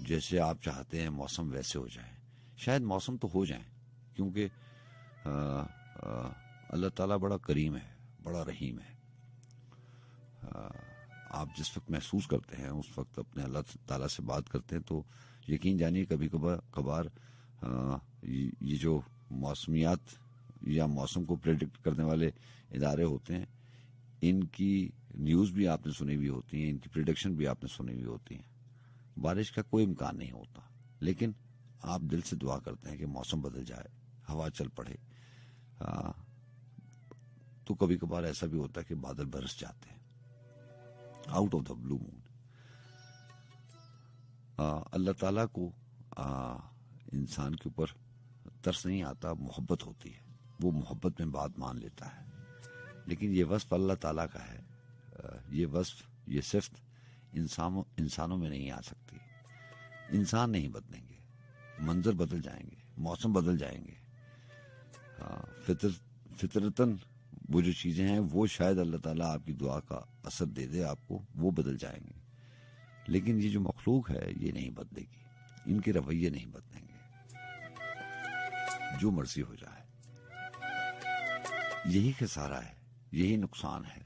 جیسے آپ چاہتے ہیں موسم ویسے ہو جائے۔ شاید موسم تو ہو جائیں، کیونکہ اللہ تعالیٰ بڑا کریم ہے، بڑا رحیم ہے۔ آپ جس وقت محسوس کرتے ہیں اس وقت اپنے اللہ تعالیٰ سے بات کرتے ہیں تو یقین جانیے کبھی کبھار یہ جو موسمیات یا موسم کو پریڈکٹ کرنے والے ادارے ہوتے ہیں، ان کی نیوز بھی آپ نے سنی ہوئی ہوتی ہیں, ان کی پریڈکشن بھی آپ نے سنی ہوئی ہوتی ہیں. بارش کا کوئی امکان نہیں ہوتا, لیکن آپ دل سے دعا کرتے ہیں کہ موسم بدل جائے, ہوا چل پڑے. تو کبھی کبھار ایسا بھی ہوتا ہے کہ بادل برس جاتے ہیں آؤٹ آف دا بلو مون. اللہ تعالیٰ کو انسان کے اوپر ترس نہیں آتا, محبت ہوتی ہے, وہ محبت میں بات مان لیتا ہے. لیکن یہ وصف اللہ تعالیٰ کا ہے, یہ وصف, یہ صفت انسانوں میں نہیں آ سکتی. انسان نہیں بدلیں گے, منظر بدل جائیں گے, موسم بدل جائیں گے, فطرتاً وہ جو چیزیں ہیں وہ شاید اللہ تعالیٰ آپ کی دعا کا اثر دے دے آپ کو, وہ بدل جائیں گے. لیکن یہ جو مخلوق ہے یہ نہیں بدلے گی, ان کے رویے نہیں بدلیں گے, جو مرضی ہو جائے. یہی خسارہ ہے, یہی نقصان ہے,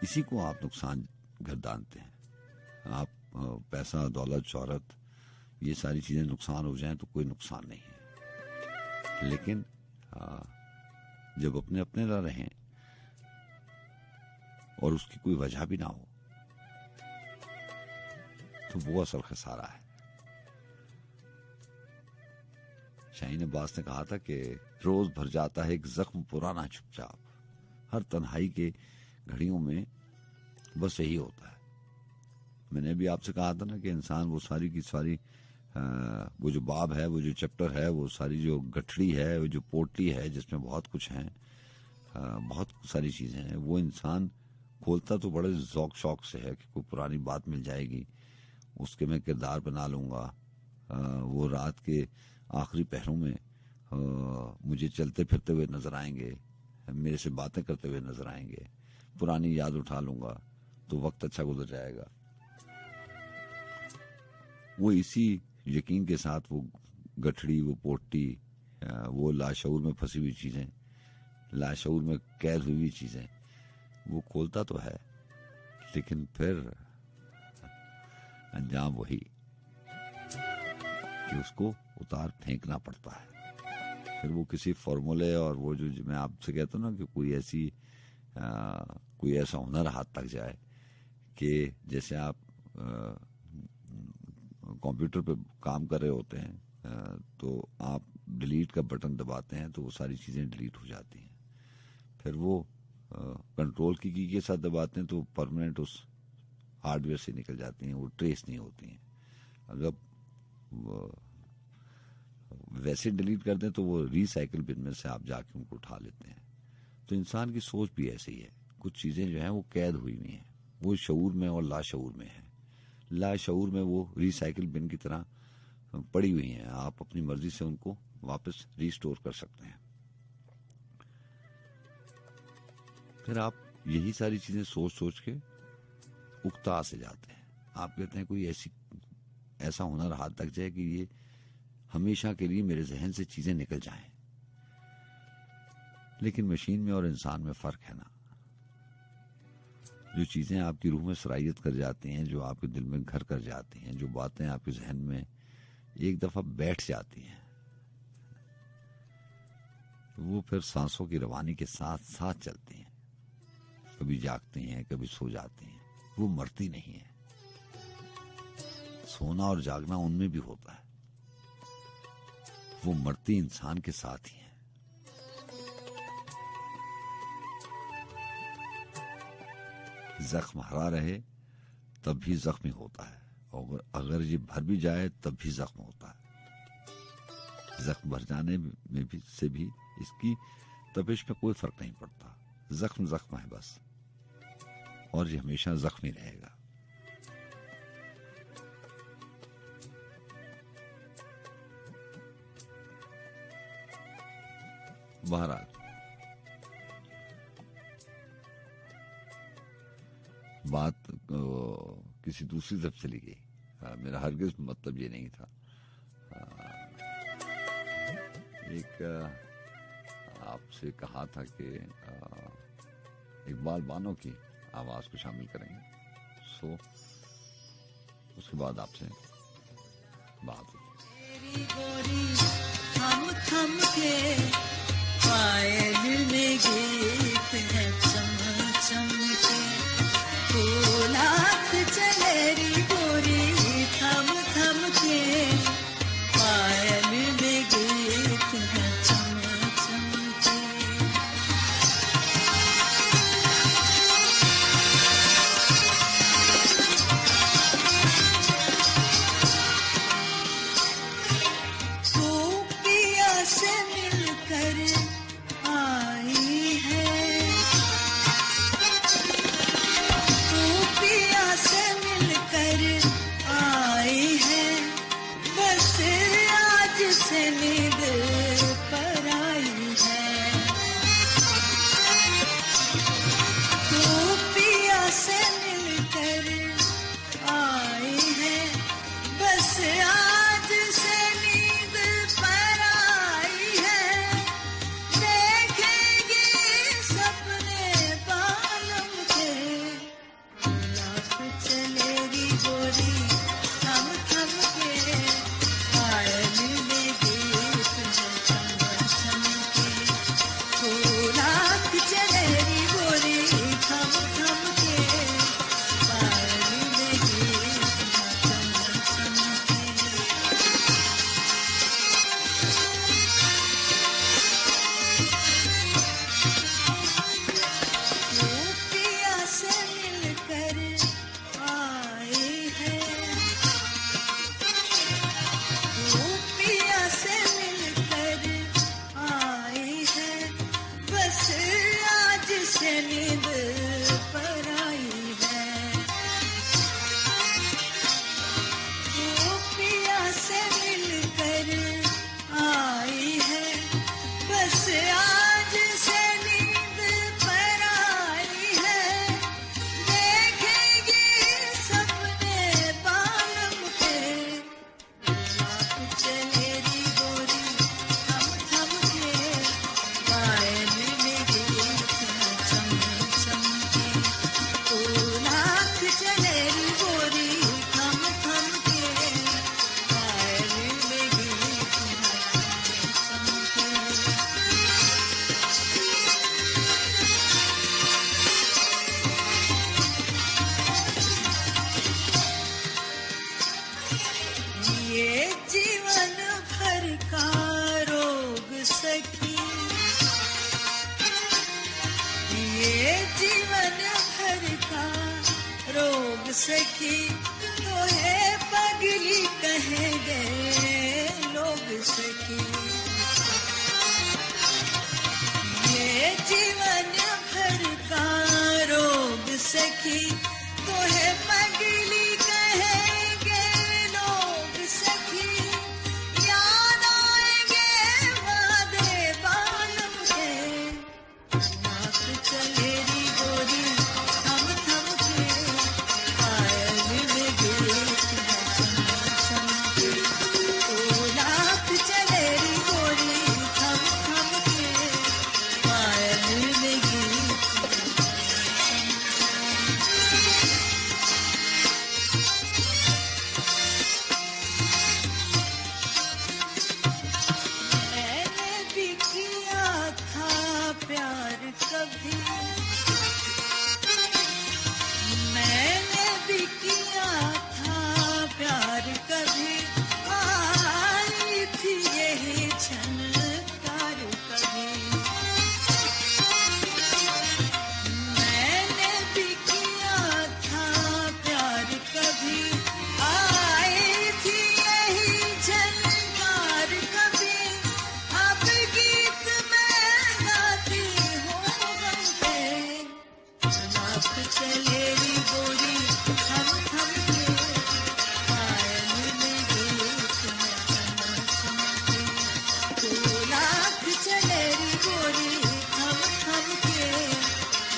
اسی کو آپ نقصان گردانتے ہیں. آپ پیسہ, دولت, شہرت, یہ ساری چیزیں نقصان ہو جائیں تو کوئی نقصان نہیں ہے. لیکن جب اپنے نہ رہیں اور اس کی کوئی وجہ بھی نہ ہو تو وہ اصل خسارہ ہے. شاہین عباس نے کہا تھا کہ روز بھر جاتا ہے ایک زخم پرانا چھپ چھاپ. ہر تنہائی کے گھڑیوں میں بس یہی ہوتا ہے. میں نے بھی آپ سے کہا تھا نا کہ انسان وہ ساری کی ساری وہ جو باب ہے, وہ جو چیپٹر ہے, وہ ساری جو گٹھڑی ہے, وہ جو پوٹلی ہے جس میں بہت کچھ ہیں, بہت ساری چیزیں ہیں, وہ انسان کھولتا تو بڑے ذوق شوق سے ہے کہ کوئی پرانی بات مل جائے گی, اس کے میں کردار بنا لوں گا. وہ رات کے آخری پہروں میں مجھے چلتے پھرتے ہوئے نظر آئیں گے, میرے سے باتیں کرتے ہوئے نظر آئیں گے, پرانی یاد اٹھا لوں گا تو وقت اچھا گزر جائے گا. وہ اسی یقین کے ساتھ وہ گٹھڑی, وہ پوٹی, وہ لاشعور میں پھنسی ہوئی چیزیں, لاشعور میں قید ہوئی ہوئی چیزیں وہ کھولتا تو ہے, لیکن پھر انجام وہی کہ اس کو اتار پھینکنا پڑتا ہے. پھر وہ کسی فارمولے اور وہ جو میں آپ سے کہتا ہوں نا کہ کوئی ایسا ہنر ہاتھ تک جائے کہ جیسے آپ کمپیوٹر پہ کام کر رہے ہوتے ہیں تو آپ ڈیلیٹ کا بٹن دباتے ہیں تو وہ ساری چیزیں ڈیلیٹ ہو جاتی ہیں. پھر وہ کنٹرول کی کے ساتھ دباتے ہیں تو پرماننٹ اس ہارڈ ویئر سے نکل جاتی ہیں, وہ ٹریس نہیں ہوتی ہیں. اگر ویسے ڈیلیٹ کر دیں تو وہ ریسائیکل بن میں سے آپ جا کے ان کو اٹھا لیتے ہیں. تو انسان کی سوچ بھی ایسی ہی ہے. کچھ چیزیں جو ہیں وہ قید ہوئی ہوئی ہیں, وہ شعور میں اور لاشعور میں ہیں. لاشعور میں وہ ریسائیکل بن کی طرح پڑی ہوئی ہیں, آپ اپنی مرضی سے ان کو واپس ریسٹور کر سکتے ہیں. پھر آپ یہی ساری چیزیں سوچ کے اکتا سے جاتے ہیں. آپ کہتے ہیں کوئی ایسا ہنر ہاتھ تک جائے کہ یہ ہمیشہ کے لیے میرے ذہن سے چیزیں نکل جائیں. لیکن مشین میں اور انسان میں فرق ہے نا. جو چیزیں آپ کی روح میں سرایت کر جاتی ہیں, جو آپ کے دل میں گھر کر جاتی ہیں, جو باتیں آپ کے ذہن میں ایک دفعہ بیٹھ جاتی ہیں, وہ پھر سانسوں کی روانی کے ساتھ ساتھ چلتی ہیں. کبھی جاگتی ہیں, کبھی سو جاتی ہیں, وہ مرتی نہیں ہیں. سونا اور جاگنا ان میں بھی ہوتا ہے, وہ مرتی انسان کے ساتھ ہی ہیں. زخم ہرا رہے تب بھی زخمی ہوتا ہے, اور اگر یہ بھر بھی جائے تب بھی زخم ہوتا ہے. زخم بھر جانے میں سے بھی اس کی تپش میں کوئی فرق نہیں پڑتا. زخم زخم ہے بس, اور یہ ہمیشہ زخمی رہے گا. بہرحال بات کسی دوسری طرف چلی گئی. میرا ہرگز مطلب یہ نہیں تھا. ایک آپ سے کہا تھا کہ اقبال بانو کی آواز کو شامل کریں گے, اس کے بعد آپ سے بات ہوگی. تھم تھم کے پائل میں گیت ہے آج سے نیند پر آئی ہے دیکھیں گی سپنے بالم کے لاکھ چلے گی گوری تھم تھم کے پائل میں گیت میں چم چم کے لاکھ چلے گی گوری تھم تھم کے پائل میں گیت میں چم چم کے پیا سے مل کر آئے ہیں پیا سے مل کر آئے ہیں بس آج سے نیند پر آئی ہے پیا سے مل کر آئی ہے بس آج سے نیند پر آئی ہے دیکھیں گی سپنے بالم کے لاکھ چلے گی گوری تھم تھم کے پائل میں گیت میں چم چم کے لاکھ چلے گی گوری تھم تھم کے پائل میں گیت میں چم چم کے یہ جیون بھر کا روگ سکی یہ جیون بھر کا روگ سکی تو ہے پگلی کہیں گے لوگ سکی یہ جیون بھر کا روگ سکی تو ہے پگلی کہیں گے لوگ سکی یاد آئیں گے وعدے بالم کے لاکھ چلے گی گوری تھم تھم کے پائل میں گیت میں چم چم کے لاکھ چلے گی گوری تھم تھم کے پائل میں گیت میں میں نے بھی کیا تھا پیار کبھی میں نے بھی کیا تھا پیار کبھی آئی تھی یہی جھنکار کبھی میں نے بھی کیا تھا پیار کبھی آئی تھی یہی جھنکار کبھی اب گیت میں گاتی ہوں غم کے لاکھ چلے گی گوری تھم تھم کے پائل میں گیت میں چم چم کے لاکھ چلے گی گوری تھم تھم کے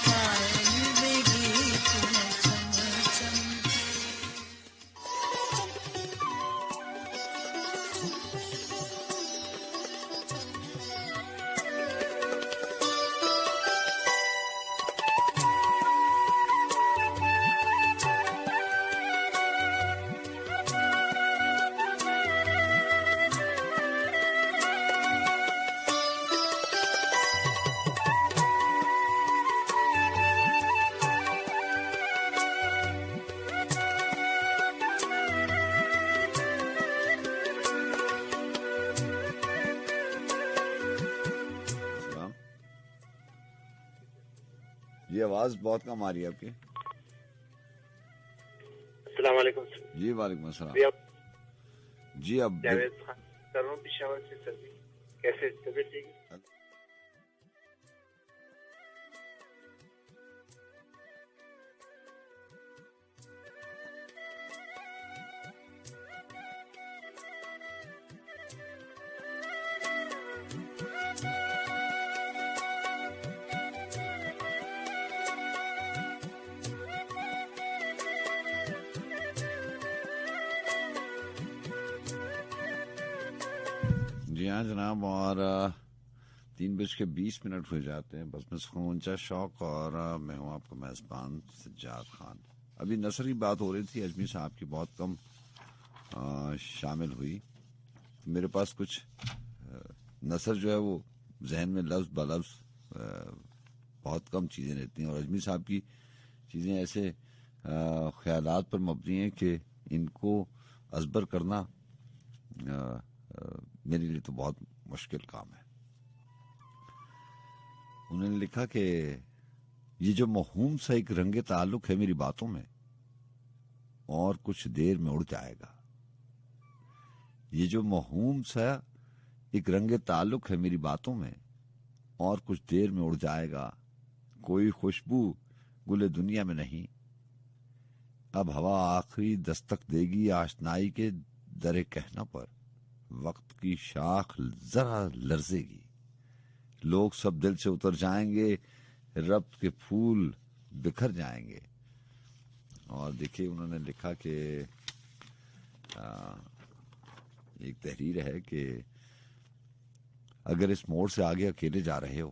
پائل میں گیت میں چم چم کے سلام. یہ آواز بہت کم آ رہی ہے آپ کی. السلام علیکم سر. جی وعلیکم السلام. جی آپ جی اب جاوید خان کر رہا ہوں پشاور سے سر. جی کیسے طبیعت ٹھیک ہے؟ جی ہاں جناب، اور 3:20 ہو جاتے ہیں بس میں اونچا شوق، اور میں ہوں آپ کا میزبان سجاد خان۔ ابھی نثر کی بات ہو رہی تھی، اجمی صاحب کی بہت کم شامل ہوئی۔ میرے پاس کچھ نثر جو ہے وہ ذہن میں لفظ بلفظ بہت کم چیزیں رہتی ہیں، اور اجمی صاحب کی چیزیں ایسے خیالات پر مبنی ہیں کہ ان کو ازبر کرنا میرے لیے تو بہت مشکل کام ہے۔ انہوں نے لکھا کہ یہ جو موہوم سا ایک رنگ تعلق ہے میری باتوں میں، اور کچھ دیر میں اڑ جائے گا۔ یہ جو موہوم سا ایک رنگ تعلق ہے میری باتوں میں، اور کچھ دیر میں اڑ جائے گا۔ کوئی خوشبو گل دنیا میں نہیں، اب ہوا آخری دستک دے گی آشنائی کے در کہنا پر۔ وقت کی شاخ ذرا لرزے گی، لوگ سب دل سے اتر جائیں گے، رب کے پھول بکھر جائیں گے۔ اور دیکھیے انہوں نے لکھا کہ ایک تحریر ہے کہ اگر اس موڑ سے آگے اکیلے جا رہے ہو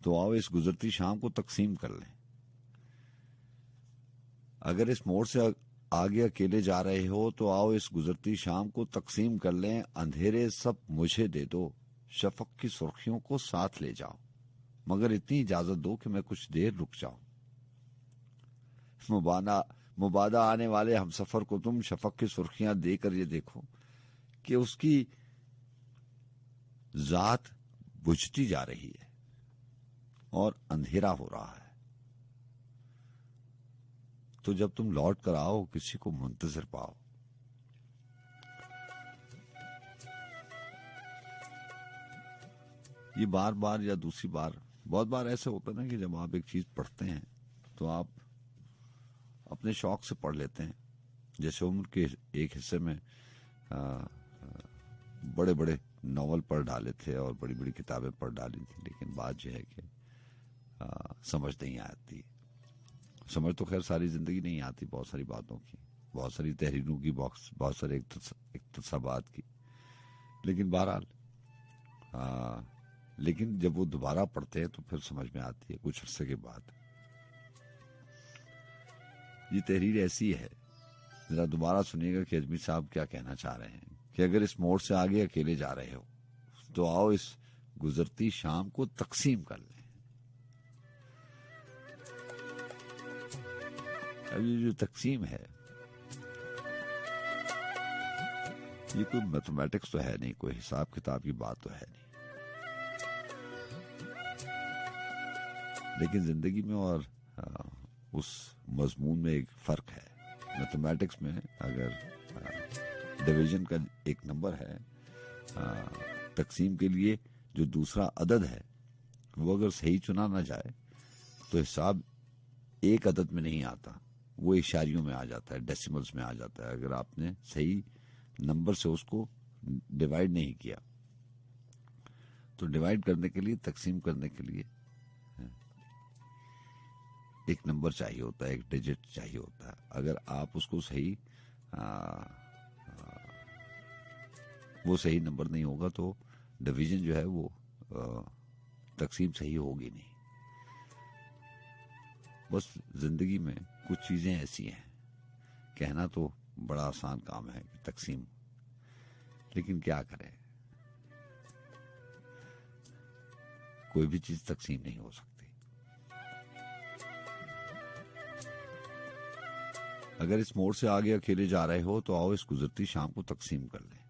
تو آؤ اس گزرتی شام کو تقسیم کر لیں۔ اگر اس موڑ سے آگے اکیلے جا رہے ہو تو آؤ اس گزرتی شام کو تقسیم کر لیں۔ اندھیرے سب مجھے دے دو، شفق کی سرخیوں کو ساتھ لے جاؤ، مگر اتنی اجازت دو کہ میں کچھ دیر رک جاؤں۔ مبادہ آنے والے ہم سفر کو تم شفق کی سرخیاں دے کر یہ دیکھو کہ اس کی ذات بجھتی جا رہی ہے اور اندھیرا ہو رہا ہے۔ تو جب تم لوٹ کر آؤ کسی کو منتظر پاؤ۔ یہ بار بار یا دوسری بار بہت بار ایسے ہوتا ہے نا کہ جب آپ ایک چیز پڑھتے ہیں تو آپ اپنے شوق سے پڑھ لیتے ہیں۔ جیسے عمر کے ایک حصے میں بڑے بڑے ناول پڑھ ڈالے تھے اور بڑی بڑی کتابیں پڑھ ڈالی تھی، لیکن بات جو ہے کہ سمجھ نہیں آتی۔ سمجھ تو خیر ساری زندگی نہیں آتی، بہت ساری باتوں کی، بہت ساری تحریروں کی، بہت سارے اقتصابات کی، لیکن بہرحال لیکن جب وہ دوبارہ پڑھتے ہیں تو پھر سمجھ میں آتی ہے کچھ عرصے کے بعد۔ یہ تحریر ایسی ہے، ذرا دوبارہ سنیے گا کہ اجمی صاحب کیا کہنا چاہ رہے ہیں کہ اگر اس موڑ سے آگے اکیلے جا رہے ہو تو آؤ اس گزرتی شام کو تقسیم کر لیں۔ اب یہ جو تقسیم ہے یہ کوئی میتھمیٹکس تو ہے نہیں، کوئی حساب کتاب کی بات تو ہے نہیں، لیکن زندگی میں اور اس مضمون میں ایک فرق ہے۔ میتھمیٹکس میں اگر ڈویژن کا ایک نمبر ہے، تقسیم کے لیے جو دوسرا عدد ہے وہ اگر صحیح چنا نہ جائے تو حساب ایک عدد میں نہیں آتا، وہ اشاریوں میں آ جاتا ہے، ڈیسیملز میں آ جاتا ہے، اگر آپ نے صحیح نمبر سے اس کو ڈیوائیڈ نہیں کیا۔ تو ڈیوائیڈ کرنے کے لیے، تقسیم کرنے کے لیے ایک نمبر چاہیے ہوتا ہے، ایک ڈیجٹ چاہیے ہوتا ہے۔ اگر آپ اس کو صحیح وہ صحیح نمبر نہیں ہوگا تو ڈویژن جو ہے وہ تقسیم صحیح ہوگی نہیں۔ بس زندگی میں کچھ چیزیں ایسی ہیں، کہنا تو بڑا آسان کام ہے کہ تقسیم، لیکن کیا کرے، کوئی بھی چیز تقسیم نہیں ہو سکتی۔ اگر اس موڑ سے آگے اکیلے جا رہے ہو تو آؤ اس گزرتی شام کو تقسیم کر لیں۔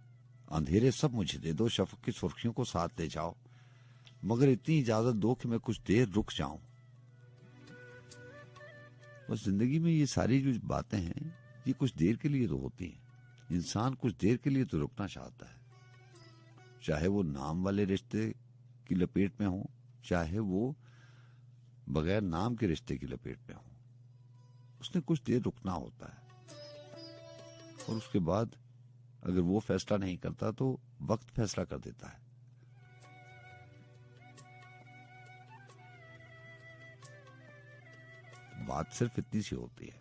اندھیرے سب مجھے دے دو، شفق کی سرخیوں کو ساتھ لے جاؤ، مگر اتنی اجازت دو کہ میں کچھ دیر رک جاؤں۔ بس زندگی میں یہ ساری جو باتیں ہیں یہ کچھ دیر کے لیے تو ہوتی ہیں۔ انسان کچھ دیر کے لیے تو رکنا چاہتا ہے، چاہے وہ نام والے رشتے کی لپیٹ میں ہوں، چاہے وہ بغیر نام کے رشتے کی لپیٹ میں ہوں، اس نے کچھ دیر رکنا ہوتا ہے۔ اور اس کے بعد اگر وہ فیصلہ نہیں کرتا تو وقت فیصلہ کر دیتا ہے۔ بات صرف اتنی سی ہوتی ہے،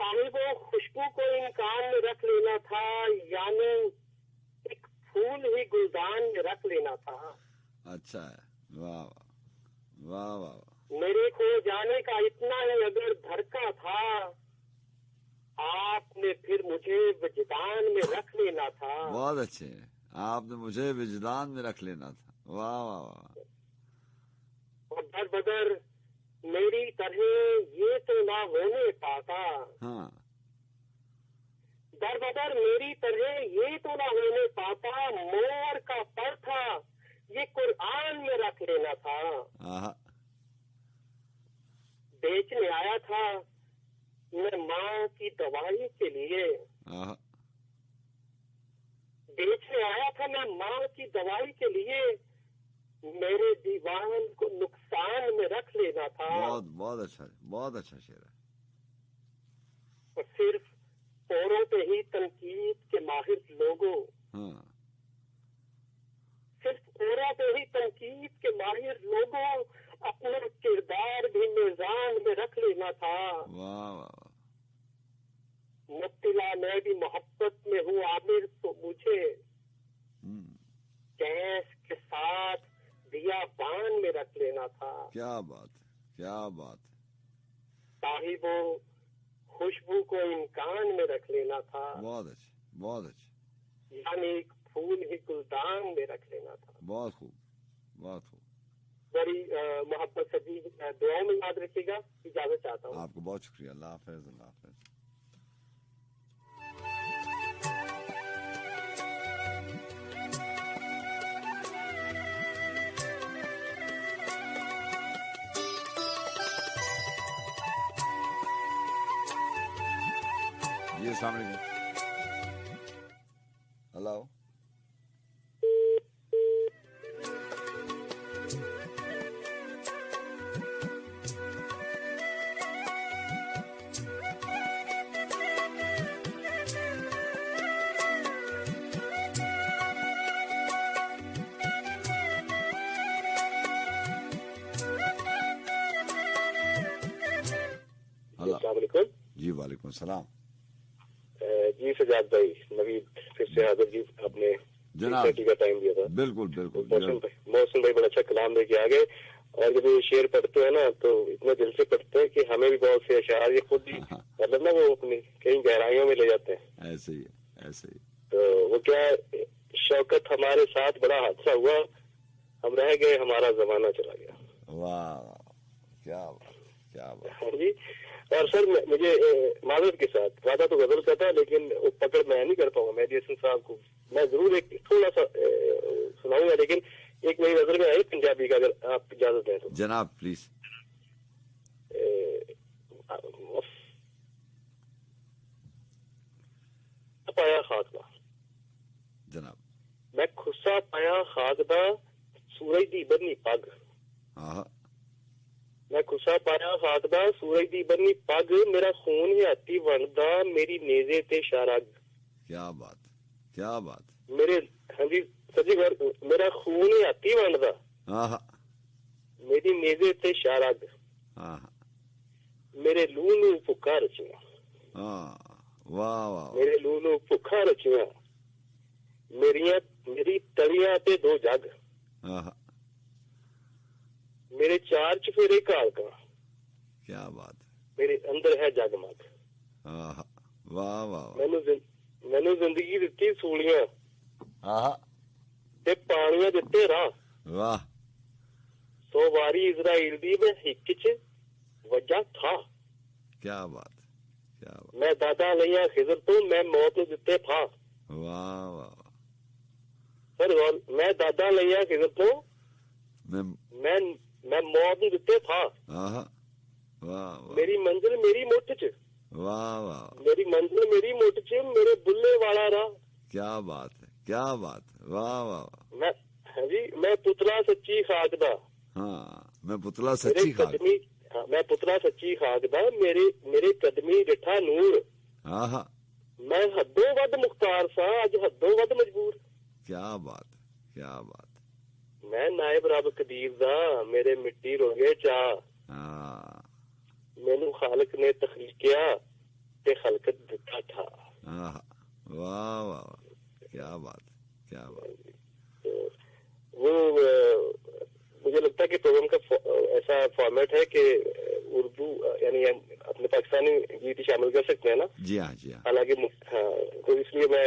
صاحب و خوشبو کو امکان میں رکھ لینا تھا، یعنی ایک پھول ہی گلدان میں رکھ لینا تھا. اچھا ہے، واہ واہ واہ واہ. میرے کھو جانے کا اتنا ہی اگر دھڑکا تھا، آپ نے پھر مجھے وجدان میں رکھ لینا تھا. بہت اچھے، آپ نے مجھے وجدان میں رکھ لینا تھا. واہ واہ واہ. اور در بدر میری طرح یہ تو نہ ہونے پاتا. ہاں، در بدر میری طرح یہ تو نہ ہونے پاتا. مور کا پر تھا، یہ قرآن میں رکھ لینا تھا. آہا. بیچنے آیا تھا میں ماں کی دوائی کے لیے. آہا. بیچنے آیا تھا میں ماں کی دوائی کے لیے. میرے دیوان کو نقصان میں رکھ لینا تھا. بہت بہت اچھا، بہت اچھا شعر ہے. اور صرف اوروں پہ ہی تنقید کے ماہر لوگوں، ہاں، صرف اوروں پہ ہی تنقید کے ماہر لوگوں، اپنا کردار بھی میزان میں رکھ لینا تھا. واہ واہ. مبتلا میں بھی محبت میں ہوں عامر، تو مجھے گیس کے ساتھ دیا بان میں رکھ لینا تھا. کیا بات ہے، کیا بات ہے. صاحب و خوشبو کو امکان میں رکھ لینا تھا، بہت اچھے، بہت اچھے. یعنی ایک پھول ہی گلدان میں رکھ لینا تھا. بہت خوب، بہت خوب. بڑی محبت سے بھی دعاؤں میں یاد رکھیے گا. اجازت چاہتا ہوں. آپ کو بہت شکریہ. اللہ حافظ. اللہ حافظ. جی السلام علیکم. ہلو. السلام علیکم. جی وعلیکم السلام. جی سجاد بھائی، نوید پھر سے حاضر جی. آپ نے جناب کا ٹائم دیا تھا. بالکل بالکل. محسن بھائی بڑا اچھا کلام لے کے آ گئے. اور جب یہ شعر پڑھتے ہیں نا تو اتنے دل سے پڑھتے ہیں کہ ہمیں بھی بہت سے اشعار یہ خود ہی مطلب نا وہ اپنی کئی گہرائیوں میں لے جاتے ہیں. ایسے ہی ایسے ہی. تو وہ کیا شوکت ہمارے ساتھ بڑا حادثہ ہوا، ہم رہ گئے ہمارا زمانہ چلا گیا. واہ، کیا بات، کیا بات. ہاں جی. اور سر مجھے معذرت کے ساتھ وعدہ تو غزل کا تھا، لیکن وہ پکڑ میں نہیں کر پاؤں گا. مہدی حسن صاحب کو میں ضرور ایک تھوڑا سا سناؤں گا، لیکن ایک میری نظر میں آئی پنجابی کا، اگر آپ اجازت دیں تو. جناب پلیز. پایا خاک دا جناب. میں خسا پایا خاک دا سورج دی بنی پگ. ہاں. میں خسا پایا خاک دا سورج دی بنی پگ. میرا خون ہاتھی ونڈدا میری نیزے تے شارگ. کیا بات، کیا بات. میرے ہاں جی سر جی، میرا خون ہاتھی ونڈدا ہاں میری نیزے تے شارگ. ہاں. میرے لوہ نو بھکا رچیاں. ہاں. واہ واہ. میرے لوہ نو بھکا رچیاں. میری تلیاں تے دو جگ. ہاں. میرے چار چفیرے کال کا. کیا بات. میرے اندر ہے جگمگ. ہاں. واہ واہ. مینو زندگی دتی سولیاں ہاں. تے پانیاں دتے راہ. واہ. 100 واری اسرائیل دی میں ہک چ وجہ تھا. کیا بات، کیا بات. میں دادا لیا خضر تو میں موت نو دتے پھا. واہ واہ. سر میں دادا لیا خضر تو میں موت نو دتے پھا. ہاں. واہ واہ. میری منزل میری مٹھ چ. واہ واہ. میری منزل میری مٹھ چ میرے بلے والا راہ. کیا بات ہے، کیا بات. واہ واہ. میں ہاں جی میں پتلا سچی خاک دا. ہاں. میں پتلا سچی خاک. میں پتلا سچی خاک دا میرے قدمی ڈٹھا نور. ہاں. میں حدوں ود مختار سا اج حدوں ود مجبور. کیا بات، کیا بات. میں نائب رب قدیر دا میرے مٹی رو گئے چاہ. ہاں. مینو خالق نے تخلیق کیا پہ خلقت دیتا تھا. واہ واہ کیا بات کیا بات. وہ مجھے لگتا ہے کہ پروگرام کا ایسا فارمیٹ ہے کہ اردو یعنی اپنے پاکستانی گیت شامل کر سکتے ہیں نا. جی ہاں جی ہاں. حالانکہ ہاں تو اس لیے میں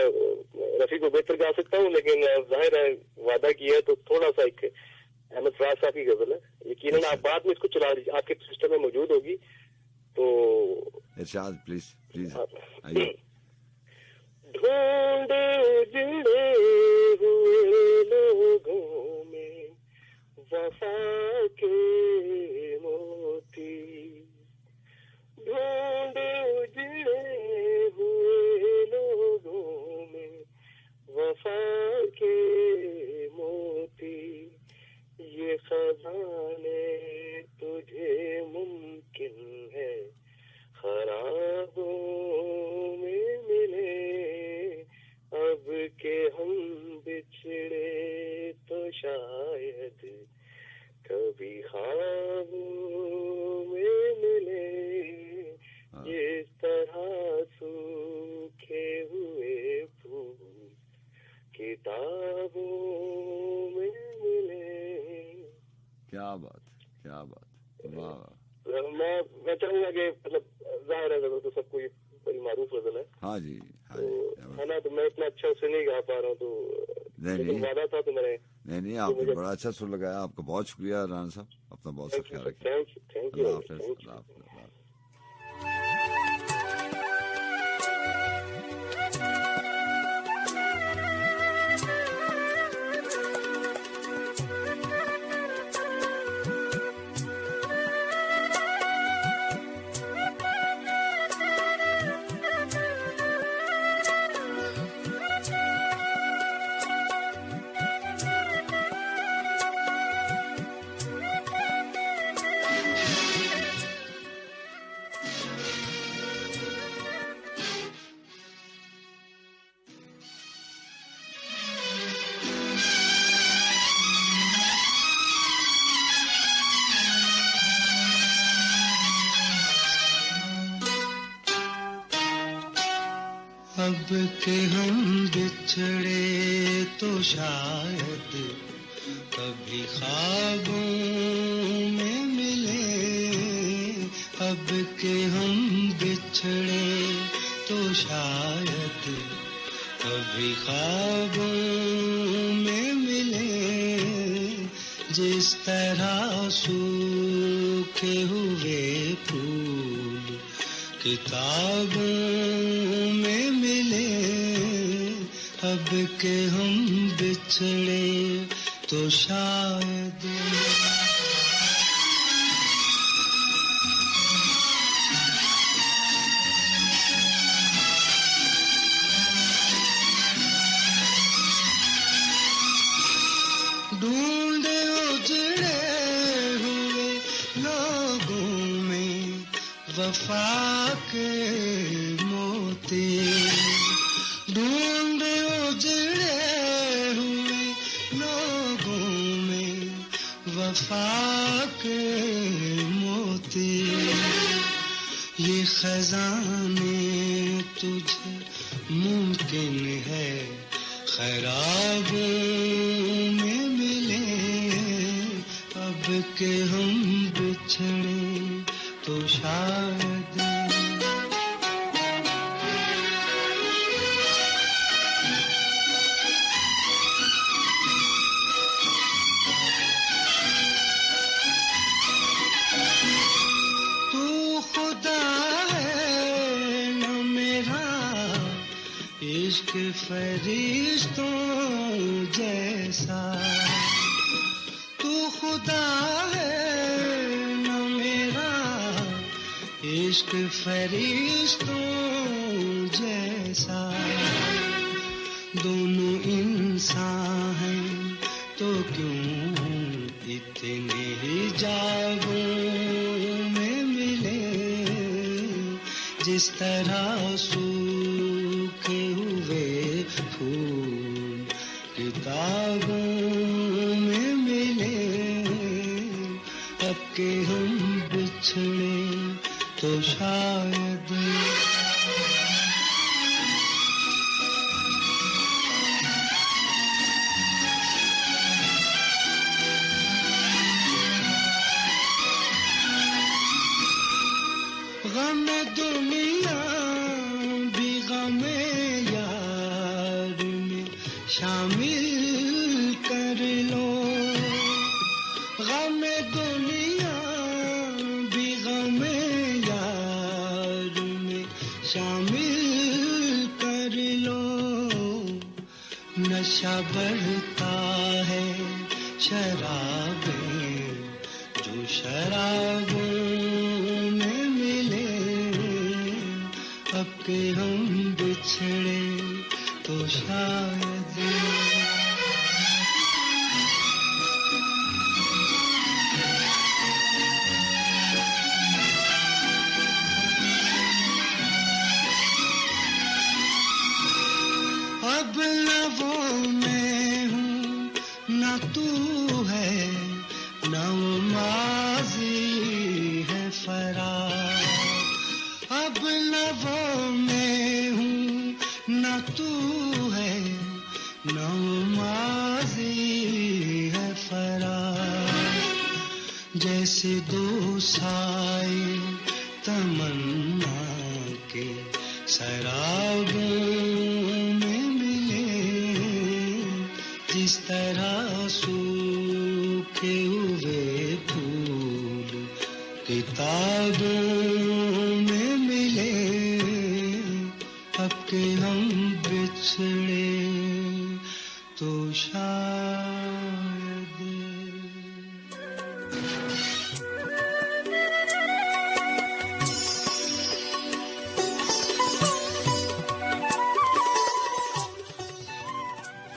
رفیع کو بہتر گا سکتا ہوں، لیکن ظاہر ہے وعدہ کیا ہے تو تھوڑا سا ایک احمد فراز صاحب کی غزل ہے، یقیناً آپ بعد میں اس کو چلا دیجیے، آپ کے سسٹم میں موجود ہوگی تو ارشاد پلیز پلیز آئیے. ڈھونڈے جڑے ہوئے لوگوں میں وفا کے موتی، ڈھونڈے جڑے ہوئے لوگوں میں وفا کے موتی، یہ خزانے تجھے ممکن ہے خرابوں میں ملے، اب کہ ہم بچھڑے تو شاید کبھی خوابوں میں ملے، جس طرح سوکھے ہوئے پھول کتابوں میں ملے. کیا بات کیا بات. واہ. میں چاہوں گا کہ مطلب ظاہر ہے تو سب کو یہ بڑی معروف غزل ہے. ہاں جی ہے نا، تو میں اتنا اچھا اسے نہیں گا پا رہا ہوں، تو وعدہ تھا تو میں نے نہیں آپ نے بڑا اچھا سر لگایا. آپ کا بہت شکریہ رانا صاحب، اپنا بہت سا خیال رکھیے. Thank you. اللہ حافظ. اللہ حافظ. اب کہ ہم بچھڑے تو شاید کبھی خوابوں میں ملے، اب کہ ہم بچھڑے تو شاید کبھی خوابوں میں ملے، جس طرح سوکھے ہوئے پھول کتابوں میں ملے، اب کہ ہم بچھڑے تو شاید ڈھونڈے اجڑے ہوئے لوگوں میں وفا کے موتی، ڈھونڈے اجڑے ہوئے لوگوں میں وفا کے موتی، یہ خزانے تجھے ممکن ہے خرابوں میں ملے، اب کہ ہم بچھڑے تو شاید تو خدا ہے نہ میرا عشق فرشتوں جیسا، تو خدا ہے نہ میرا عشق فرشتوں جیسا، دونوں انسان ہیں تو کیوں اتنے ہی جاگوں میں ملے، جس طرح سوکھے ہوئے پھول کتابوں میں ملے، اب کہ ہم بچھڑے تو شاید غم دنیا بھی غم یار میں شامل کر لو، غم دنیا بھی غم یار میں شامل کر لو، نشہ بڑھتا ہے شرابیں جو شرابوں میں ملے، اب کہ ہم بچھڑے تو شاید اب نہ وہ میں ہوں نہ تو ہے، نہ ماضی ہے فرار، اب نہ وہ میں ہوں نہ تو ہے، نہ ماضی ہے فرار، جیسے دو سائے تمنا کے سرابوں میں ملے، جس طرح سوکھے ہوئے پھول کتابوں میں ملے، اب کہ ہم بچھڑے تو شاید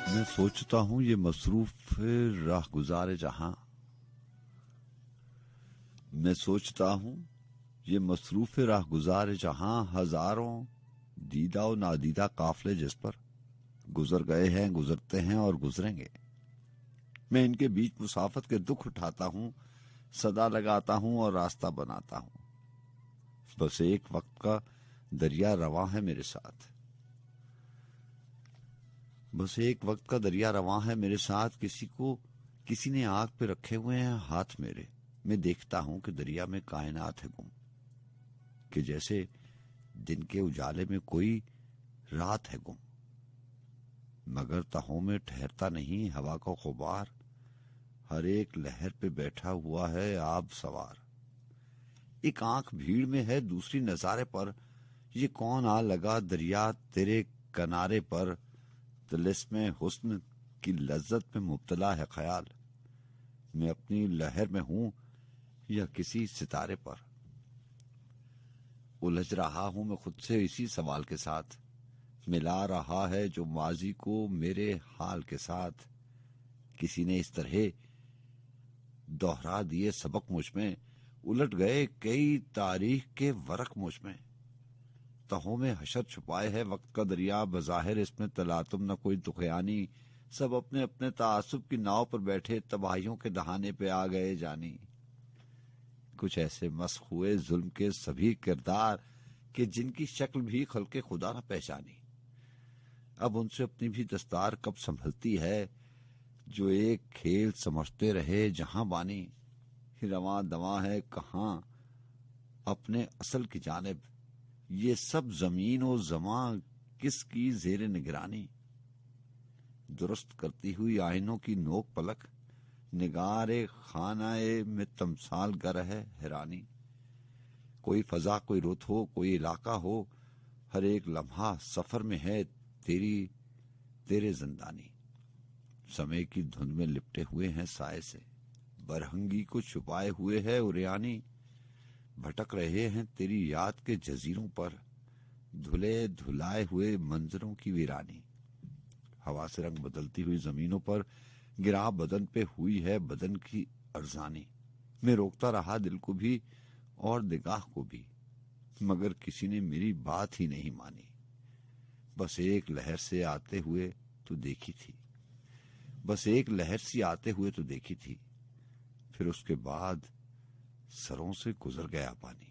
میں سوچتا ہوں یہ مصروف راہ گزار جہاں، میں سوچتا ہوں یہ مصروف راہ گزار جہاں، ہزاروں دیدہ و نادیدہ قافلے جس پر گزر گئے ہیں، گزرتے ہیں اور گزریں گے، میں ان کے بیچ مسافت کے دکھ اٹھاتا ہوں، صدا لگاتا ہوں اور راستہ بناتا ہوں، بس ایک وقت کا دریا رواں ہے میرے ساتھ، بس ایک وقت کا دریا رواں ہے میرے ساتھ، کسی نے آگ پہ رکھے ہوئے ہیں ہاتھ میرے، میں دیکھتا ہوں کہ دریا میں کائنات ہے گم، کہ جیسے دن کے اجالے میں کوئی رات ہے گم، مگر تہوں میں ٹھہرتا نہیں ہوا کا غبار، ہر ایک لہر پہ بیٹھا ہوا ہے آب سوار، ایک آنکھ بھیڑ میں ہے دوسری نظارے پر، یہ کون آ لگا دریا تیرے کنارے پر، طلسم حسن کی لذت میں مبتلا ہے خیال، میں اپنی لہر میں ہوں یا کسی ستارے پر، الجھ رہا ہوں میں خود سے اسی سوال کے ساتھ، ملا رہا ہے جو ماضی کو میرے حال کے ساتھ، کسی نے اس طرح دوہرا دیے سبق مجھ میں، الٹ گئے کئی تاریخ کے ورق مجھ میں، تہوں میں حشر چھپائے ہے وقت کا دریا، بظاہر اس میں تلاطم نہ کوئی دخیانی، سب اپنے اپنے تعصب کی ناؤ پر بیٹھے تباہیوں کے دہانے پہ آ گئے جانی، کچھ ایسے مسخ ہوئے ظلم کے سبھی کردار کہ جن کی شکل بھی خلق خدا نہ پہچانی، اب ان سے اپنی بھی دستار کب سنبھلتی ہے، جو ایک کھیل سمجھتے رہے جہاں بانی، رواں دواں ہے کہاں اپنے اصل کی جانب، یہ سب زمین و زمان کس کی زیر نگرانی، درست کرتی ہوئی آئینوں کی نوک پلک، نگار خانہ میں تمثال گر ہے حیرانی، کوئی فضا کوئی رت ہو کوئی علاقہ ہو، ہر ایک لمحہ سفر میں ہے تیرے زندانی، سمے کی دھند میں لپٹے ہوئے ہیں سائے سے، برہنگی کو چھپائے ہوئے ہے اریانی، بھٹک رہے ہیں تیری یاد کے جزیروں پر، دھلے دھلائے ہوئے منظروں کی ویرانی، ہوا سے رنگ بدلتی ہوئی زمینوں پر گرا بدن پہ ہوئی ہے بدن کی ارزانی، میں روکتا رہا دل کو بھی اور نگاہ کو بھی، مگر کسی نے میری بات ہی نہیں مانی، بس ایک لہر سے آتے ہوئے تو دیکھی تھی، بس ایک لہر سی آتے ہوئے تو دیکھی تھی، پھر اس کے بعد سروں سے گزر گیا پانی،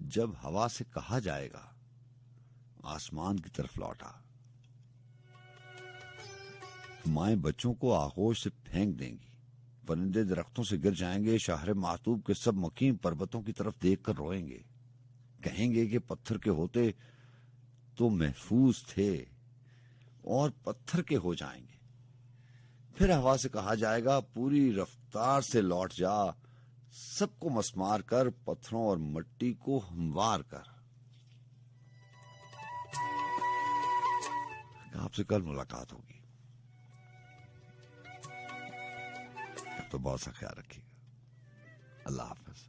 جب ہوا سے کہا جائے گا آسمان کی طرف لوٹا، مائیں بچوں کو آغوش سے پھینک دیں گی، پرندے درختوں سے گر جائیں گے، شاہر معتوب کے سب مقیم پربتوں کی طرف دیکھ کر روئیں گے، کہیں گے کہ پتھر کے ہوتے تو محفوظ تھے اور پتھر کے ہو جائیں گے۔ پھر ہوا سے کہا جائے گا پوری رفتار سے لوٹ جا، سب کو مسمار کر، پتھروں اور مٹی کو ہموار کر۔ آپ سے کل ملاقات ہوگی، تو بہت سا خیال رکھیے گا۔ اللہ حافظ۔